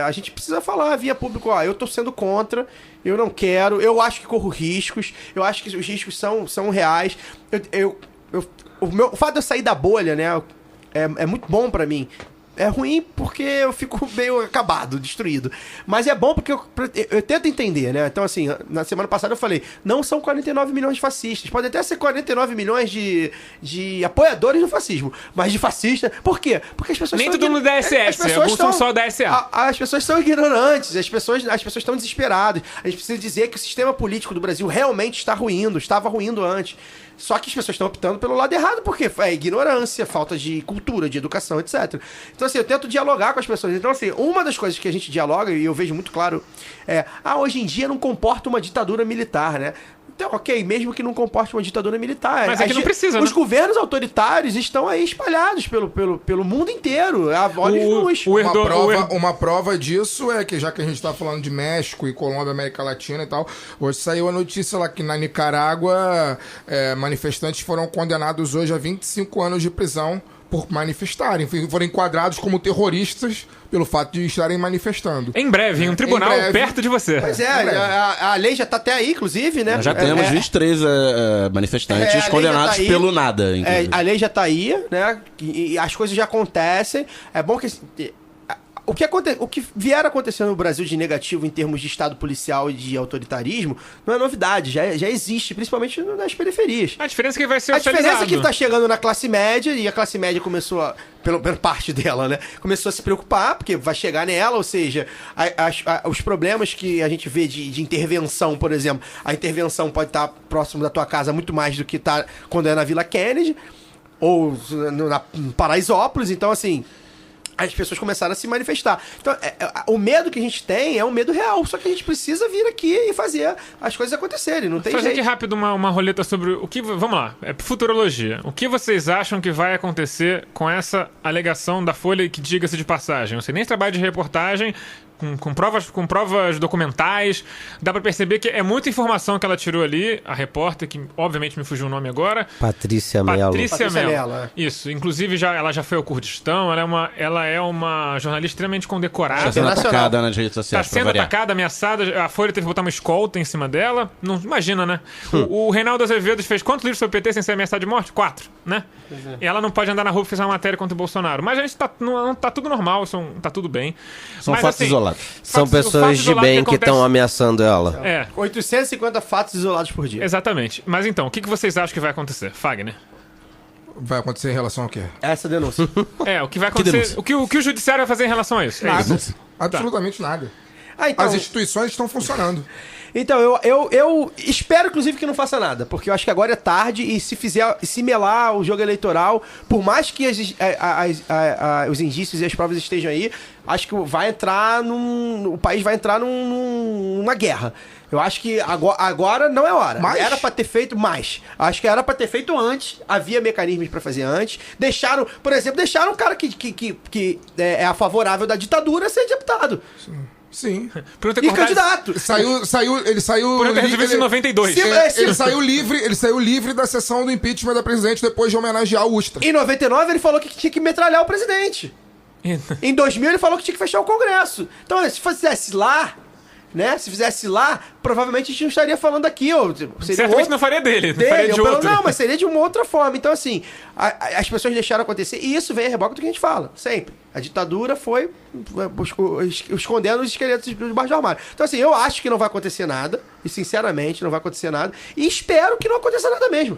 A gente precisa falar via público, eu tô sendo contra, eu não quero, eu acho que corro riscos, eu acho que os riscos são reais. O fato de eu sair da bolha, né, é muito bom pra mim. É ruim porque eu fico meio acabado, destruído. Mas é bom porque eu tento entender, né? Então, assim, na semana passada eu falei, não são 49 milhões de fascistas. Pode até ser 49 milhões de apoiadores do fascismo. Mas de fascista... Por quê? Porque as pessoas Nem tudo no DSS, alguns são só DSA. As pessoas são ignorantes, as pessoas estão desesperadas. A gente precisa dizer que o sistema político do Brasil realmente está ruindo, estava ruindo antes. Só que as pessoas estão optando pelo lado errado, porque é ignorância, falta de cultura, de educação, etc. Então, assim, eu tento dialogar com as pessoas. Então, assim, uma das coisas que a gente dialoga, e eu vejo muito claro, hoje em dia não comporta uma ditadura militar, né? Então, ok, mesmo que não comporte uma ditadura militar. Mas é que não precisa, Os né? governos autoritários estão aí espalhados pelo mundo inteiro. Uma prova disso é que, já que a gente tá falando de México e Colômbia, América Latina e tal, hoje saiu a notícia lá que na Nicarágua manifestantes foram condenados hoje a 25 anos de prisão por manifestarem. Foram enquadrados como terroristas pelo fato de estarem manifestando. Em breve, em um tribunal perto de você. Pois a lei já tá até aí, inclusive, né? Nós já temos 23 manifestantes condenados pelo nada. A lei já tá aí, né? E as coisas já acontecem. É bom que... O que vier acontecendo no Brasil de negativo em termos de estado policial e de autoritarismo não é novidade, já existe, principalmente nas periferias. A diferença é que vai ser A oficializado. diferença é que tá chegando na classe média, e a classe média começou, pela parte dela, né? Começou a se preocupar, porque vai chegar nela, ou seja, os problemas que a gente vê de intervenção, por exemplo, a intervenção pode estar próximo da tua casa muito mais do que tá quando é na Vila Kennedy, ou no Paraisópolis, então assim... As pessoas começaram a se manifestar. Então, o medo que a gente tem é um medo real. Só que a gente precisa vir aqui e fazer as coisas acontecerem. Não tem Fazer jeito. aqui rápido uma roleta sobre o que... Vamos lá, futurologia. O que vocês acham que vai acontecer com essa alegação da Folha que, diga-se de passagem, não sei nem se trabalho de reportagem... Com provas documentais, dá pra perceber que é muita informação que ela tirou ali, a repórter, que obviamente me fugiu o nome agora. Patrícia Mello. Patrícia Mello. Isso, inclusive ela já foi ao Kurdistão, ela é uma jornalista extremamente condecorada. Está sendo atacada nas redes sociais. Está sendo atacada, ameaçada, a Folha teve que botar uma escolta em cima dela. Não, imagina, né? O Reinaldo Azevedo fez quantos livros sobre o PT sem ser ameaçado de morte? 4, né? E ela não pode andar na rua e fazer uma matéria contra o Bolsonaro. Mas a gente tá tudo normal, tá tudo bem. São mas, fatos assim, isolados. São pessoas de bem que estão ameaçando ela. 850 fatos isolados por dia. Exatamente. Mas então, o que vocês acham que vai acontecer? Fagner? Vai acontecer em relação ao quê? Essa denúncia. O que vai acontecer... O que o judiciário vai fazer em relação a isso? Nada. Absolutamente nada. Então, As instituições estão funcionando. Então, eu espero, inclusive, que não faça nada, porque eu acho que agora é tarde e se melar o jogo eleitoral, por mais que os indícios e as provas estejam aí, acho que vai entrar o país vai entrar numa guerra. Eu acho que agora não é hora. Mas... Era pra ter feito mais. Acho que era pra ter feito antes. Havia mecanismos pra fazer antes. Por exemplo, deixaram um cara que é favorável da ditadura ser deputado. Sim. E candidato. Ele saiu Por livre em 92. Ele saiu livre da sessão do impeachment da presidente depois de homenagear o Ustra. Em 99 ele falou que tinha que metralhar o presidente. Em 2000 ele falou que tinha que fechar o Congresso. Então, se fizesse lá, né? Se fizesse lá, provavelmente a gente não estaria falando aqui. Certamente não faria dele faria de outro. Não, mas seria de uma outra forma. Então, assim, as pessoas deixaram acontecer. E isso vem a reboque do que a gente fala, sempre. A ditadura foi escondendo os esqueletos debaixo do armário. Então, assim, eu acho que não vai acontecer nada. E, sinceramente, não vai acontecer nada. E espero que não aconteça nada mesmo.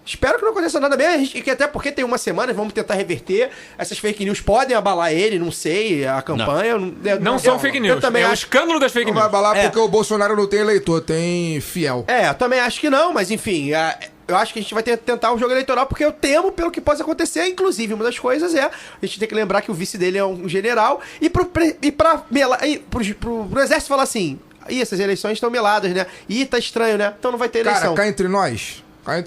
Espero que não aconteça nada mesmo, e até porque tem uma semana, vamos tentar reverter. Essas fake news podem abalar ele, não sei, a campanha. Não são fake news, também o escândalo das fake Não news. vai abalar porque o Bolsonaro não tem eleitor, tem fiel. Eu também acho que não, mas enfim, eu acho que a gente vai tentar um jogo eleitoral porque eu temo pelo que possa acontecer. Inclusive, uma das coisas a gente tem que lembrar que o vice dele é um general, pro exército falar assim, essas eleições estão meladas, né? Tá estranho, né? Então não vai ter eleição. Cara, cá entre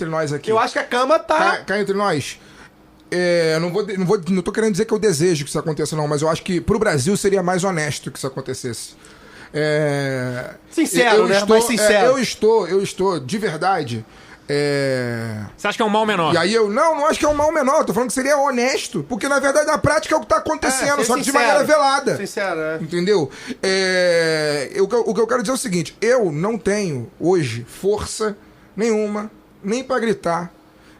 nós aqui. Eu acho que a cama tá... Cá entre nós. Não tô querendo dizer que eu desejo que isso aconteça, não, mas eu acho que pro Brasil seria mais honesto que isso acontecesse. Sincero, né? Mais sincero. Eu estou, de verdade... Você acha que é um mal menor? E aí não acho que é um mal menor, tô falando que seria honesto, porque na verdade na prática é o que tá acontecendo, só que de maneira velada. Sincero, Entendeu? O que eu quero dizer é o seguinte, eu não tenho hoje força nenhuma, nem pra gritar,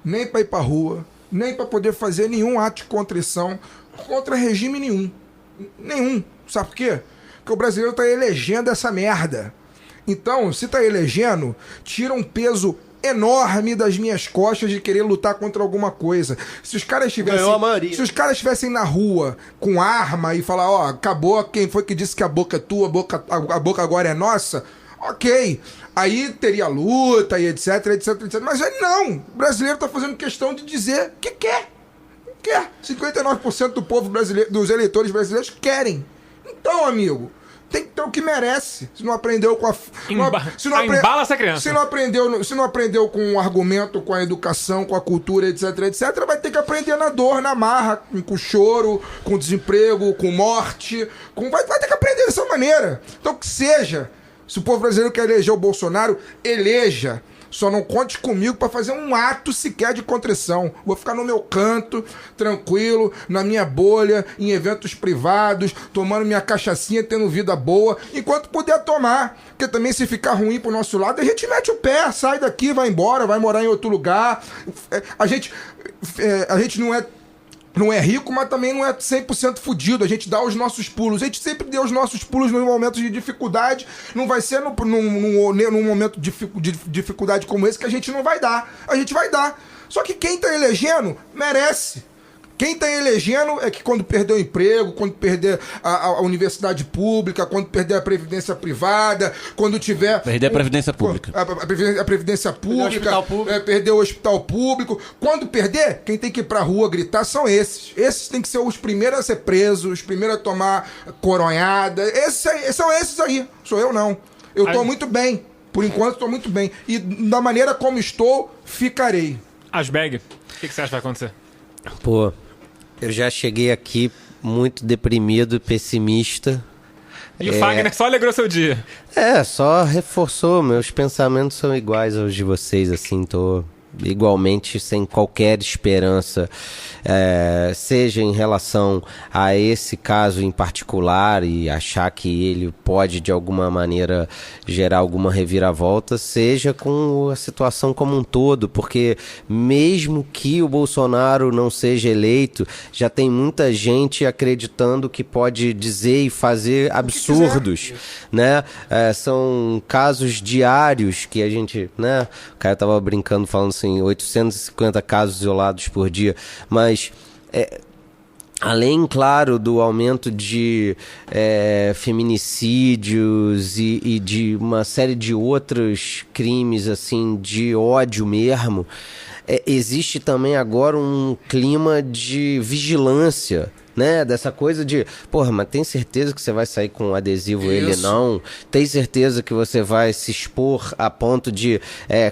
nem pra ir pra rua, nem pra poder fazer nenhum ato de contrição contra regime nenhum. Nenhum. Sabe por quê? Porque o brasileiro tá elegendo essa merda. Então, se tá elegendo, tira um peso enorme das minhas costas de querer lutar contra alguma coisa. Se os caras estivessem na rua com arma e falar, acabou, quem foi que disse que a boca é tua, a boca agora é nossa? Ok. Aí teria luta e etc. Mas aí não. O brasileiro tá fazendo questão de dizer que quer. 59% do povo brasileiro, dos eleitores brasileiros querem. Então, amigo, tem que ter o que merece. Se não aprendeu com embala essa criança. Se não aprendeu com o argumento, com a educação, com a cultura, etc, vai ter que aprender na dor, na marra, com o choro, com o desemprego, com morte. Vai ter que aprender dessa maneira. Então que seja. Se o povo brasileiro quer eleger o Bolsonaro, eleja. Só não conte comigo pra fazer um ato sequer de contrição. Vou ficar no meu canto, tranquilo, na minha bolha, em eventos privados, tomando minha cachaçinha, tendo vida boa, enquanto puder tomar. Porque também se ficar ruim pro nosso lado, a gente mete o pé, sai daqui, vai embora, vai morar em outro lugar. A gente não é rico, mas também não é 100% fudido. A gente dá os nossos pulos. A gente sempre deu os nossos pulos nos momentos de dificuldade. Não vai ser num momento de dificuldade como esse que a gente não vai dar. A gente vai dar. Só que quem tá elegendo, merece. Quem tá elegendo é que quando perder o emprego, quando perder a universidade pública, quando perder a previdência privada, quando tiver... Perder a previdência pública. A previdência pública, perder o hospital público. Quando perder, quem tem que ir pra rua gritar são esses. Esses têm que ser os primeiros a ser presos, os primeiros a tomar coronhada. São esses aí. Sou eu não. Eu tô muito bem. Por enquanto tô muito bem. E da maneira como estou, ficarei. Asbeg, o que você acha que vai acontecer? Pô, eu já cheguei aqui muito deprimido, pessimista. E o Fagner só alegrou seu dia. Só reforçou. Meus pensamentos são iguais aos de vocês, assim, tô igualmente sem qualquer esperança, seja em relação a esse caso em particular e achar que ele pode de alguma maneira gerar alguma reviravolta, seja com a situação como um todo, porque mesmo que o Bolsonaro não seja eleito, já tem muita gente acreditando que pode dizer e fazer absurdos, né? São casos diários que a gente, né? O cara tava brincando falando assim, 850 casos isolados por dia, mas além, claro, do aumento de feminicídios e de uma série de outros crimes, assim, de ódio mesmo, existe também agora um clima de vigilância, né? Dessa coisa de, porra, mas tem certeza que você vai sair com adesivo ele não? Tem certeza que você vai se expor a ponto de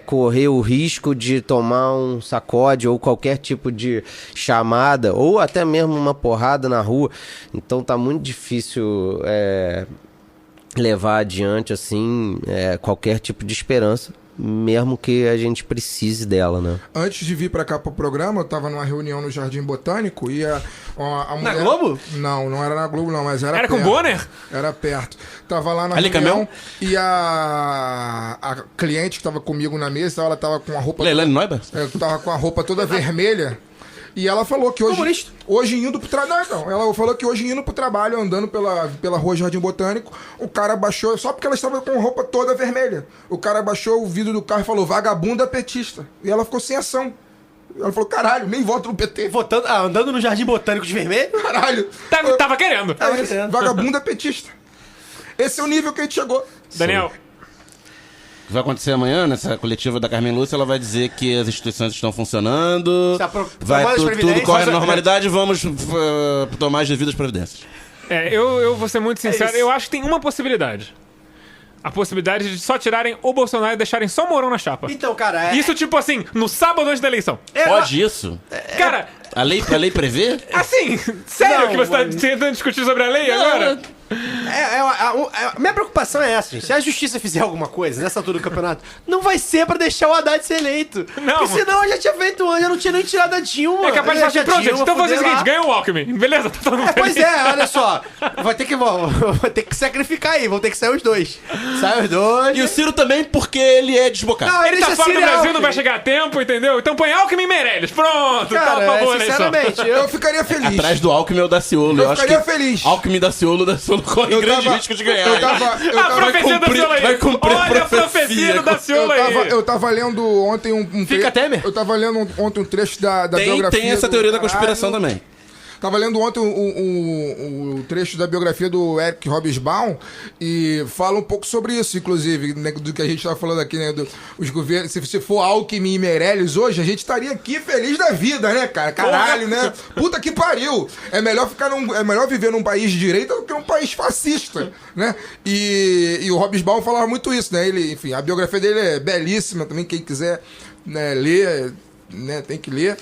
correr o risco de tomar um sacode ou qualquer tipo de chamada, ou até mesmo uma porrada na rua? Então tá muito difícil levar adiante, assim, qualquer tipo de esperança, mesmo que a gente precise dela, né? Antes de vir pra cá pro programa, eu tava numa reunião no Jardim Botânico e a mulher... Na Globo? Não era na Globo não, mas era Era perto. com Bonner? Era perto. Tava lá na Ali, reunião Camel? e a cliente que tava comigo na mesa, ela tava com a roupa... Leilani Noiba? Tava com a roupa toda vermelha. E ela falou que hoje indo pro trabalho. Não, ela falou que hoje indo pro trabalho, andando pela rua Jardim Botânico, o cara baixou, só porque ela estava com a roupa toda vermelha. O cara baixou o vidro do carro e falou: vagabunda petista. E ela ficou sem ação. Ela falou: caralho, nem voto no PT. Andando no Jardim Botânico de vermelho? Caralho. Tava querendo. Vagabunda petista. Esse é o nível que a gente chegou. Daniel, O que vai acontecer amanhã, nessa coletiva da Carmen Lúcia, ela vai dizer que as instituições estão funcionando, vai tudo corre na normalidade, vamos tomar as devidas providências. eu vou ser muito sincero, eu acho que tem uma possibilidade. A possibilidade de só tirarem o Bolsonaro e deixarem só o Mourão na chapa. Então, cara... Isso, tipo assim, no sábado antes da eleição. Pode isso? Cara... A lei prevê? Assim, sério Não, que você tá tentando discutir sobre a lei agora? A minha preocupação é essa, gente. Se a justiça fizer alguma coisa nessa altura do campeonato, não vai ser pra deixar o Haddad ser eleito. Não. Porque senão eu já tinha feito antes, eu não tinha nem tirado a Dilma. É capaz de falar assim, pronto, gente, então fazer o seguinte, ganha o Alckmin. Beleza, tá todo mundo Pois feliz. olha só. Vai ter que sacrificar aí, vão ter que sair os dois. Sai os dois. E o Ciro também, porque ele é desbocado. Não, Ele tá deixa fora do Ciro e Brasil, não Alckmin. vai chegar a tempo, entendeu? Então põe Alckmin e Meirelles. Pronto, tá a Cara, favor da eleição. sinceramente, Eu ficaria feliz. Atrás do Alckmin é o Daciolo. Eu acho ficaria que feliz. Alckmin e Daciolo corre grande risco de ganhar. Eu tava A profecia da Ciolo aí. vai cumprir a Olha a profecia. profecia da Ciolo aí. Eu tava lendo ontem um Fica Temer? Eu tava lendo ontem um trecho da biografia. Tem essa teoria da conspiração também. Tava lendo ontem o trecho da biografia do Eric Hobsbawm e fala um pouco sobre isso, inclusive, né, do que a gente tava falando aqui, né, os governos. Se for Alckmin e Meirelles hoje, a gente estaria aqui feliz da vida, né, cara? Caralho, né? Puta que pariu! É melhor viver num país de direita do que num país fascista, né? E o Hobsbawm falava muito isso, né? Ele, enfim, a biografia dele é belíssima também, quem quiser, né, ler, né, tem que ler.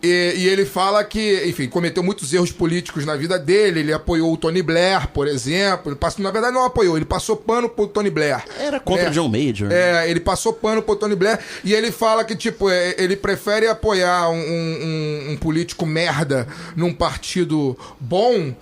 E ele fala que, enfim, cometeu muitos erros políticos na vida dele. Ele apoiou o Tony Blair, por exemplo. Na verdade, não apoiou, ele passou pano pro Tony Blair. Era contra o John Major. Ele passou pano pro Tony Blair. E ele fala que, tipo, ele prefere apoiar um político merda num partido bom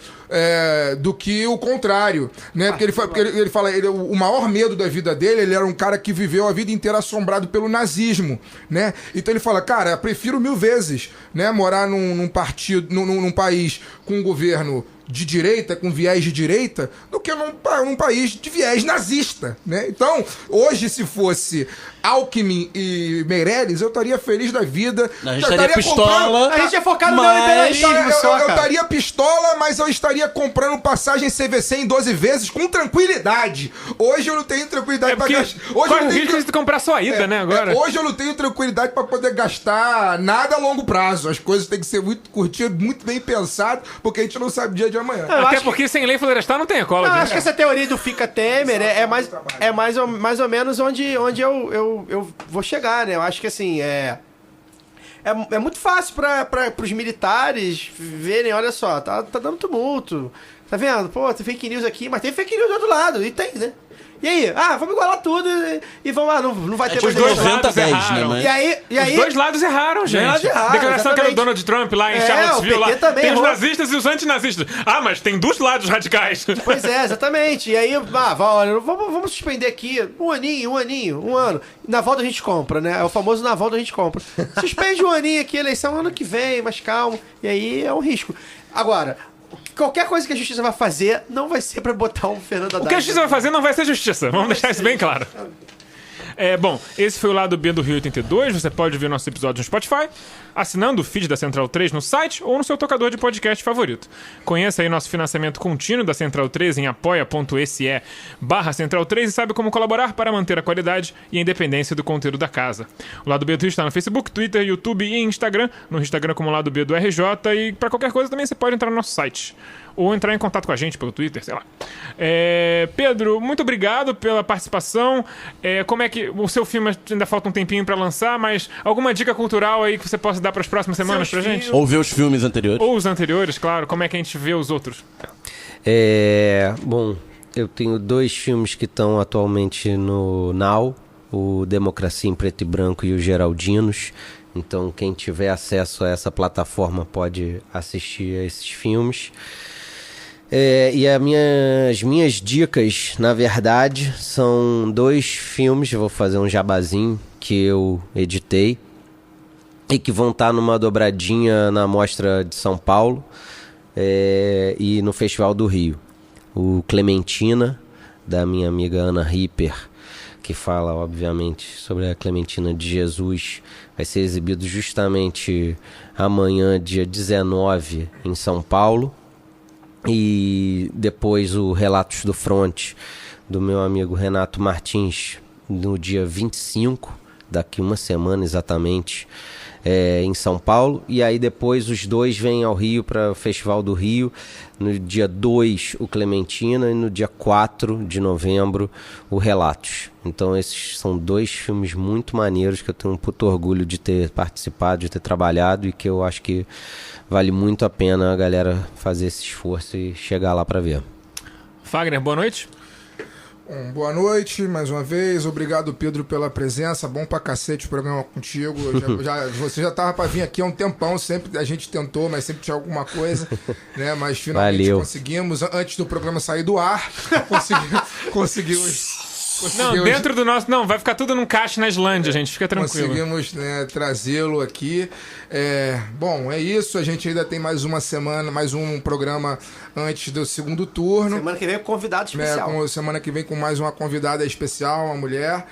do que o contrário, né? Porque ele fala, o maior medo da vida dele, ele era um cara que viveu a vida inteira assombrado pelo nazismo, né? Então ele fala, cara, prefiro 1000 vezes, né, morar num partido, num país com um governo de direita, com viés de direita, do que num país de viés nazista, né? Então, hoje, se fosse Alckmin e Meirelles, eu estaria feliz da vida. A gente estaria pistola. A gente é focado no Mas- neoliberalismo só, Eu cara. estaria pistola, mas eu estaria comprando passagem CVC em 12 vezes com tranquilidade. Hoje eu não tenho tranquilidade pra Porque gastar. Hoje eu corre não o tenho risco de comprar sua ida, né, agora. hoje eu não tenho tranquilidade pra poder gastar nada a longo prazo. As coisas têm que ser muito curtidas, muito bem pensado, porque a gente não sabe o dia de amanhã. Eu Até acho porque sem lei florestal não tem ecologia. Eu acho que essa teoria do fica Temer é mais ou menos onde eu vou chegar, né? Eu acho que assim, é muito fácil para os militares verem, olha só, tá dando tumulto. Tá vendo? Pô, tem fake news aqui, mas tem fake news do outro lado, e tem, né? E aí? Vamos igualar tudo e vamos lá, não vai ter Tipo, mais os dois eleição. lados 90-10, né? erraram. Mas... E aí Os dois lados erraram, gente. lados erraram, Declaração que era o exatamente. Donald Trump lá em É, Charlottesville. o PT Lá. também Tem os errou. nazistas e os antinazistas. Ah, mas tem dos lados radicais. Pois é, exatamente. E aí, olha, vamos suspender aqui um ano. Na volta a gente compra, né? É o famoso na volta a gente compra. Suspende um aninho aqui, eleição ano que vem, mais calmo. E aí é um risco. Agora, qualquer coisa que a justiça vai fazer não vai ser pra botar um Fernando Haddad. O que a justiça vai fazer não vai ser justiça. Vamos deixar isso bem claro. Bom, esse foi o Lado B do Rio 82. Você pode ver nossos episódios no Spotify, assinando o feed da Central 3 no site ou no seu tocador de podcast favorito. Conheça aí nosso financiamento contínuo da Central 3 em apoia.se/Central 3 e saiba como colaborar para manter a qualidade e a independência do conteúdo da casa. O Lado B do Rio está no Facebook, Twitter, YouTube e Instagram. No Instagram como Lado B do RJ. E para qualquer coisa também você pode entrar no nosso site. Ou entrar em contato com a gente pelo Twitter, sei lá. Pedro, muito obrigado pela participação. Como é que... O seu filme ainda falta um tempinho pra lançar, mas alguma dica cultural aí que você possa dar pras próximas semanas pra gente? Ou ver os filmes anteriores. Ou os anteriores, claro. Como é que a gente vê os outros? Bom, eu tenho 2 filmes que estão atualmente no Now. O Democracia em Preto e Branco e o Geraldinos. Então, quem tiver acesso a essa plataforma pode assistir a esses filmes. E as minhas dicas, na verdade, são 2 filmes. Eu vou fazer um jabazinho que eu editei e que vão estar numa dobradinha na Mostra de São Paulo e no Festival do Rio. O Clementina, da minha amiga Ana Ripper, que fala, obviamente, sobre a Clementina de Jesus, vai ser exibido justamente amanhã, dia 19, em São Paulo. E depois o Relatos do Fronte, do meu amigo Renato Martins, no dia 25, daqui uma semana exatamente, em São Paulo. E aí depois os 2 vêm ao Rio para o Festival do Rio. No dia 2 o Clementina e no dia 4 de novembro o Relatos. Então esses são 2 filmes muito maneiros que eu tenho um puto orgulho de ter participado, de ter trabalhado, e que eu acho que vale muito a pena a galera fazer esse esforço e chegar lá para ver. Fagner, boa noite. Boa noite, mais uma vez. Obrigado, Pedro, pela presença. Bom pra cacete o programa contigo. Você já tava pra vir aqui há um tempão. Sempre a gente tentou, mas sempre tinha alguma coisa, né? Mas finalmente conseguimos. Antes do programa sair do ar, conseguimos. Não, dentro do nosso... Não, vai ficar tudo num caixa na Islândia, gente. Fica tranquilo. Conseguimos, né, trazê-lo aqui. Bom, é isso. A gente ainda tem mais uma semana, mais um programa antes do segundo turno. Semana que vem com convidado especial. Semana que vem com mais uma convidada especial, uma mulher.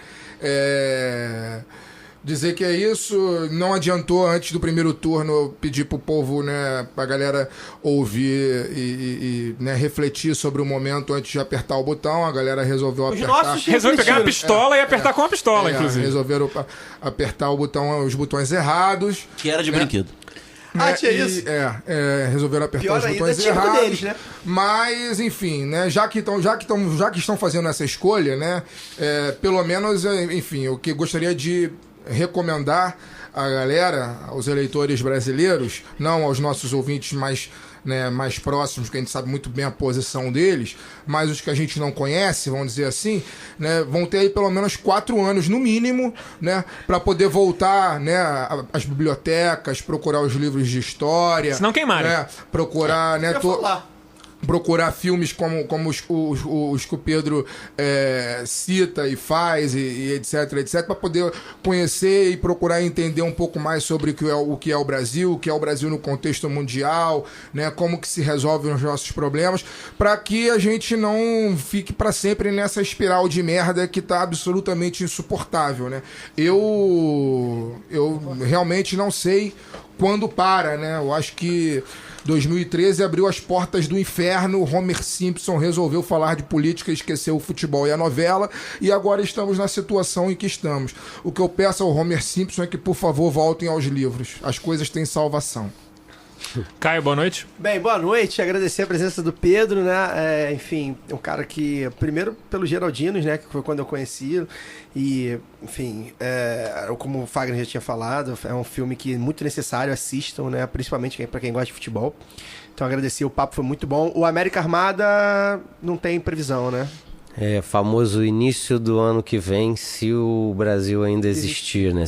Dizer que é isso, não adiantou antes do primeiro turno eu pedir pro povo, né, pra galera ouvir e né, refletir sobre o momento antes de apertar o botão. A galera resolveu apertar. Resolveu pegar a pistola e apertar com a pistola, inclusive. Resolveram apertar os botões errados. Que era de brinquedo. Tinha isso. Resolveram apertar Pior os ainda, botões tipo errados. deles, né? Mas, enfim, né? Já que estão fazendo essa escolha, né? Pelo menos, enfim, o que gostaria de recomendar à galera, aos eleitores brasileiros, não aos nossos ouvintes mais próximos, que a gente sabe muito bem a posição deles, mas os que a gente não conhece, vamos dizer assim, né, vão ter aí pelo menos 4 anos no mínimo, né, para poder voltar, né, às bibliotecas, procurar os livros de história, se não queimarem, né, procurar, né, procurar filmes como os que o Pedro cita e faz e etc, para poder conhecer e procurar entender um pouco mais sobre o que é o Brasil, o que é o Brasil no contexto mundial, né, como que se resolvem os nossos problemas, para que a gente não fique para sempre nessa espiral de merda que tá absolutamente insuportável, né? Eu realmente não sei quando para, né? Eu acho que 2013 abriu as portas do inferno, Homer Simpson resolveu falar de política, esqueceu o futebol e a novela, e agora estamos na situação em que estamos. O que eu peço ao Homer Simpson é que, por favor, voltem aos livros. As coisas têm salvação. Caio, boa noite. Bem, boa noite. Agradecer a presença do Pedro, né? Enfim, um cara que, primeiro pelo Geraldinos, né? Que foi quando eu conheci. E, enfim, como o Fagner já tinha falado, é um filme que é muito necessário, assistam, né? Principalmente para quem gosta de futebol. Então, agradecer, o papo foi muito bom. O América Armada não tem previsão, né? Famoso início do ano que vem, se o Brasil ainda existir, né?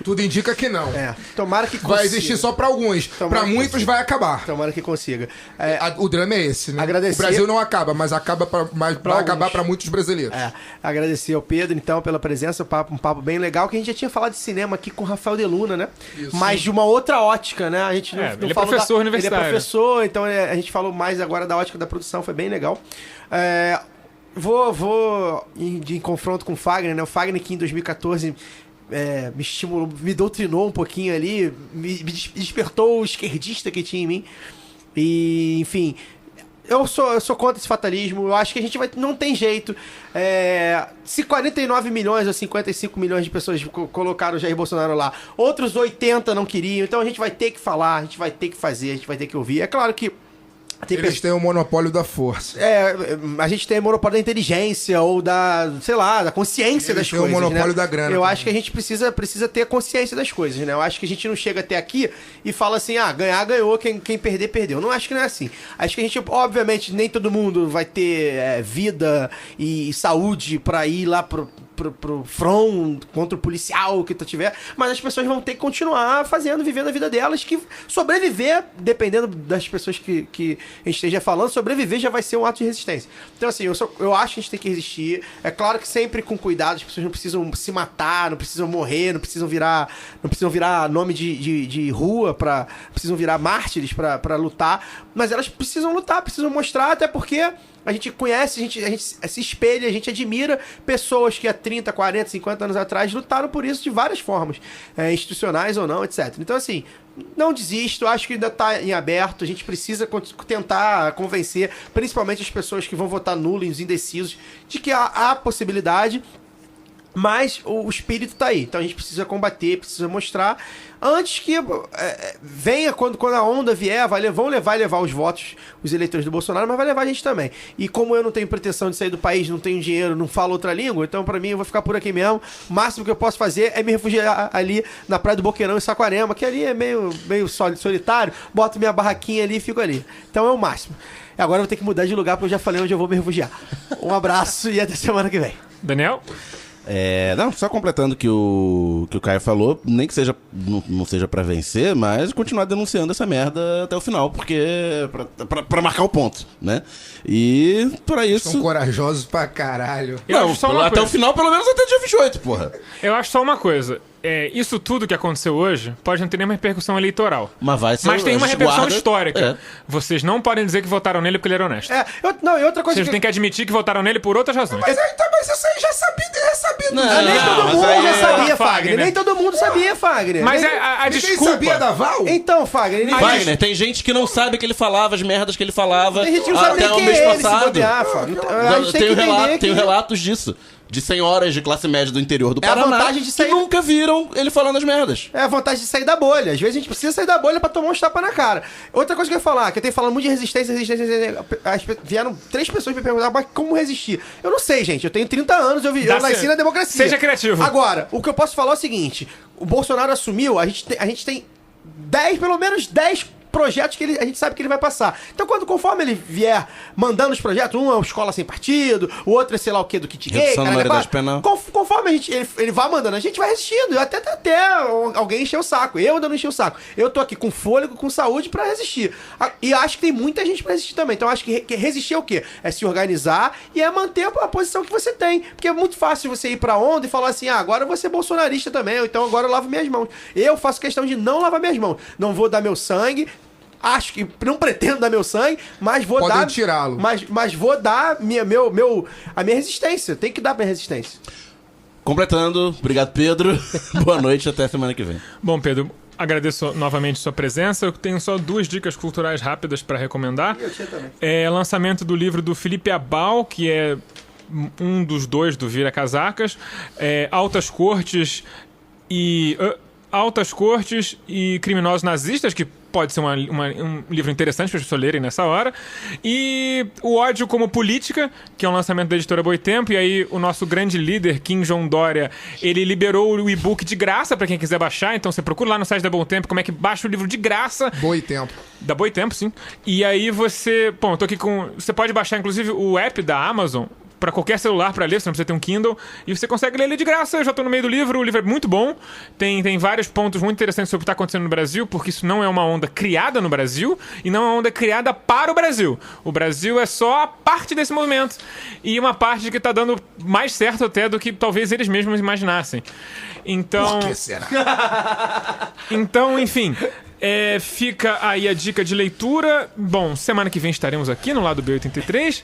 Tudo indica que não. Tomara que consiga. Vai existir só para alguns. Para muitos vai acabar. Tomara que consiga. O drama é esse, né? Agradecer... O Brasil não acaba, mas vai acabar para muitos brasileiros. Agradecer ao Pedro, então, pela presença. Um papo bem legal, que a gente já tinha falado de cinema aqui com o Rafael De Luna, né? Isso. Mas de uma outra ótica, né? A gente não ele é professor universitário. Ele é professor, então a gente falou mais agora da ótica da produção, foi bem legal. vou em confronto com o Fagner, né? O Fagner que em 2014 me estimulou, me doutrinou um pouquinho ali, me despertou o esquerdista que tinha em mim. E, enfim, eu sou contra esse fatalismo. Eu acho que a gente não tem jeito. Se 49 milhões ou 55 milhões de pessoas colocaram o Jair Bolsonaro lá, outros 80 não queriam, então a gente vai ter que falar, a gente vai ter que fazer, a gente vai ter que ouvir. É claro que eles têm o monopólio da força. A gente tem o monopólio da inteligência ou da, sei lá, da consciência das coisas. Eles têm o monopólio da grana. Eu acho que a gente precisa ter consciência das coisas, né? Eu acho que a gente não chega até aqui e fala assim, ganhar, ganhou, quem perder, perdeu. Eu não acho que não é assim. Acho que a gente, obviamente, nem todo mundo vai ter vida e saúde pra ir lá pro front contra o policial que tu tiver, mas as pessoas vão ter que continuar vivendo a vida delas, que sobreviver, dependendo das pessoas que a gente esteja falando, sobreviver já vai ser um ato de resistência. Então, assim, eu acho que a gente tem que resistir. É claro que sempre com cuidado, as pessoas não precisam se matar, não precisam morrer, não precisam virar nome de rua, não precisam virar mártires pra lutar, mas elas precisam lutar, precisam mostrar, até porque a gente conhece, a gente se espelha, a gente admira pessoas que há 30, 40, 50 anos atrás lutaram por isso de várias formas, institucionais ou não, etc. Então, assim, não desisto, acho que ainda está em aberto, a gente precisa tentar convencer, principalmente as pessoas que vão votar nulo e os indecisos, de que há possibilidade, mas o espírito tá aí. Então a gente precisa combater, precisa mostrar. Antes que venha, quando a onda vier, vão levar os votos, os eleitores do Bolsonaro, mas vai levar a gente também. E como eu não tenho pretensão de sair do país, não tenho dinheiro, não falo outra língua, então pra mim eu vou ficar por aqui mesmo. O máximo que eu posso fazer é me refugiar ali na Praia do Boqueirão, em Saquarema, que ali é meio solitário. Boto minha barraquinha ali e fico ali. Então é o máximo. Agora eu vou ter que mudar de lugar, porque eu já falei onde eu vou me refugiar. Um abraço e até semana que vem. Daniel? Não, só completando que o Caio falou, nem que seja não seja pra vencer, mas continuar denunciando essa merda até o final, porque pra marcar o ponto, né? E pra isso... São corajosos pra caralho. Não, até o final, pelo menos até dia 28, porra. Eu acho só uma coisa. Isso tudo que aconteceu hoje pode não ter nenhuma repercussão eleitoral. Mas tem uma repercussão histórica. É. Vocês não podem dizer que votaram nele porque ele era honesto. E outra coisa Vocês têm que admitir que votaram nele por outras razões. Mas isso aí já sabia. Nem todo mundo já sabia, Fagner. Nem todo mundo sabia, Fagner. Mas a Ninguém desculpa... sabia da Val? Então, Fagner... Wagner, tem gente que não sabe que ele falava as merdas que ele falava Tem gente que não sabe até nem o quem mês é ele, se passado. bobear, Fagner. Então, a gente tem que entender Tenho relatos disso. De senhoras de classe média do interior do É a Paraná vantagem de sair- que nunca viram ele falando as merdas. É a vantagem de sair da bolha. Às vezes a gente precisa sair da bolha pra tomar uns tapas na cara. Outra coisa que eu ia falar, que eu tenho falado muito de resistência. Vieram 3 pessoas me perguntar, mas como resistir? Eu não sei, gente. Eu tenho 30 anos, eu nasci na democracia. Seja criativo. Agora, o que eu posso falar é o seguinte. O Bolsonaro assumiu, a gente tem pelo menos 10 projetos que a gente sabe que ele vai passar. Então, conforme ele vier mandando os projetos, um é o Escola Sem Partido, o outro é sei lá o que do kit gay, Redução da maioridade penal. conforme ele vai mandando, a gente vai resistindo. Até alguém encher o saco. Eu ainda não enchi o saco. Eu tô aqui com fôlego, com saúde pra resistir. E acho que tem muita gente pra resistir também. Então, acho que resistir é o quê? É se organizar e é manter a posição que você tem. Porque é muito fácil você ir pra onda e falar assim, agora eu vou ser bolsonarista também, ou então agora eu lavo minhas mãos. Eu faço questão de não lavar minhas mãos. Não vou dar meu sangue. Acho que não pretendo dar meu sangue, mas vou Podem dar. tirá-lo. Mas vou dar a minha resistência. Tem que dar minha resistência. Completando, obrigado, Pedro. Boa noite, até semana que vem. Bom, Pedro, agradeço novamente sua presença. Eu tenho só 2 dicas culturais rápidas para recomendar. Eu tinha também. Lançamento do livro do Felipe Abal, que é um dos 2 do Vira Casacas. Altas Cortes e Criminosos Nazistas, que pode ser um livro interessante para as pessoas lerem nessa hora. E O Ódio como Política, que é um lançamento da editora Boitempo. E aí o nosso grande líder, Kim João Dória, ele liberou o e-book de graça para quem quiser baixar. Então você procura lá no site da Boitempo como é que baixa o livro de graça. Boitempo. Da Boitempo, sim. E aí você... Bom, eu tô aqui com... Você pode baixar, inclusive, o app da Amazon para qualquer celular para ler, você não precisa ter um Kindle, e você consegue ler ele de graça. Eu já tô no meio do livro, o livro é muito bom, tem vários pontos muito interessantes sobre o que está acontecendo no Brasil, porque isso não é uma onda criada no Brasil, e não é uma onda criada para o Brasil. O Brasil é só a parte desse movimento, e uma parte que está dando mais certo até do que talvez eles mesmos imaginassem. Então... Por que será? Então, enfim... fica aí a dica de leitura. Bom, semana que vem estaremos aqui no Lado B83.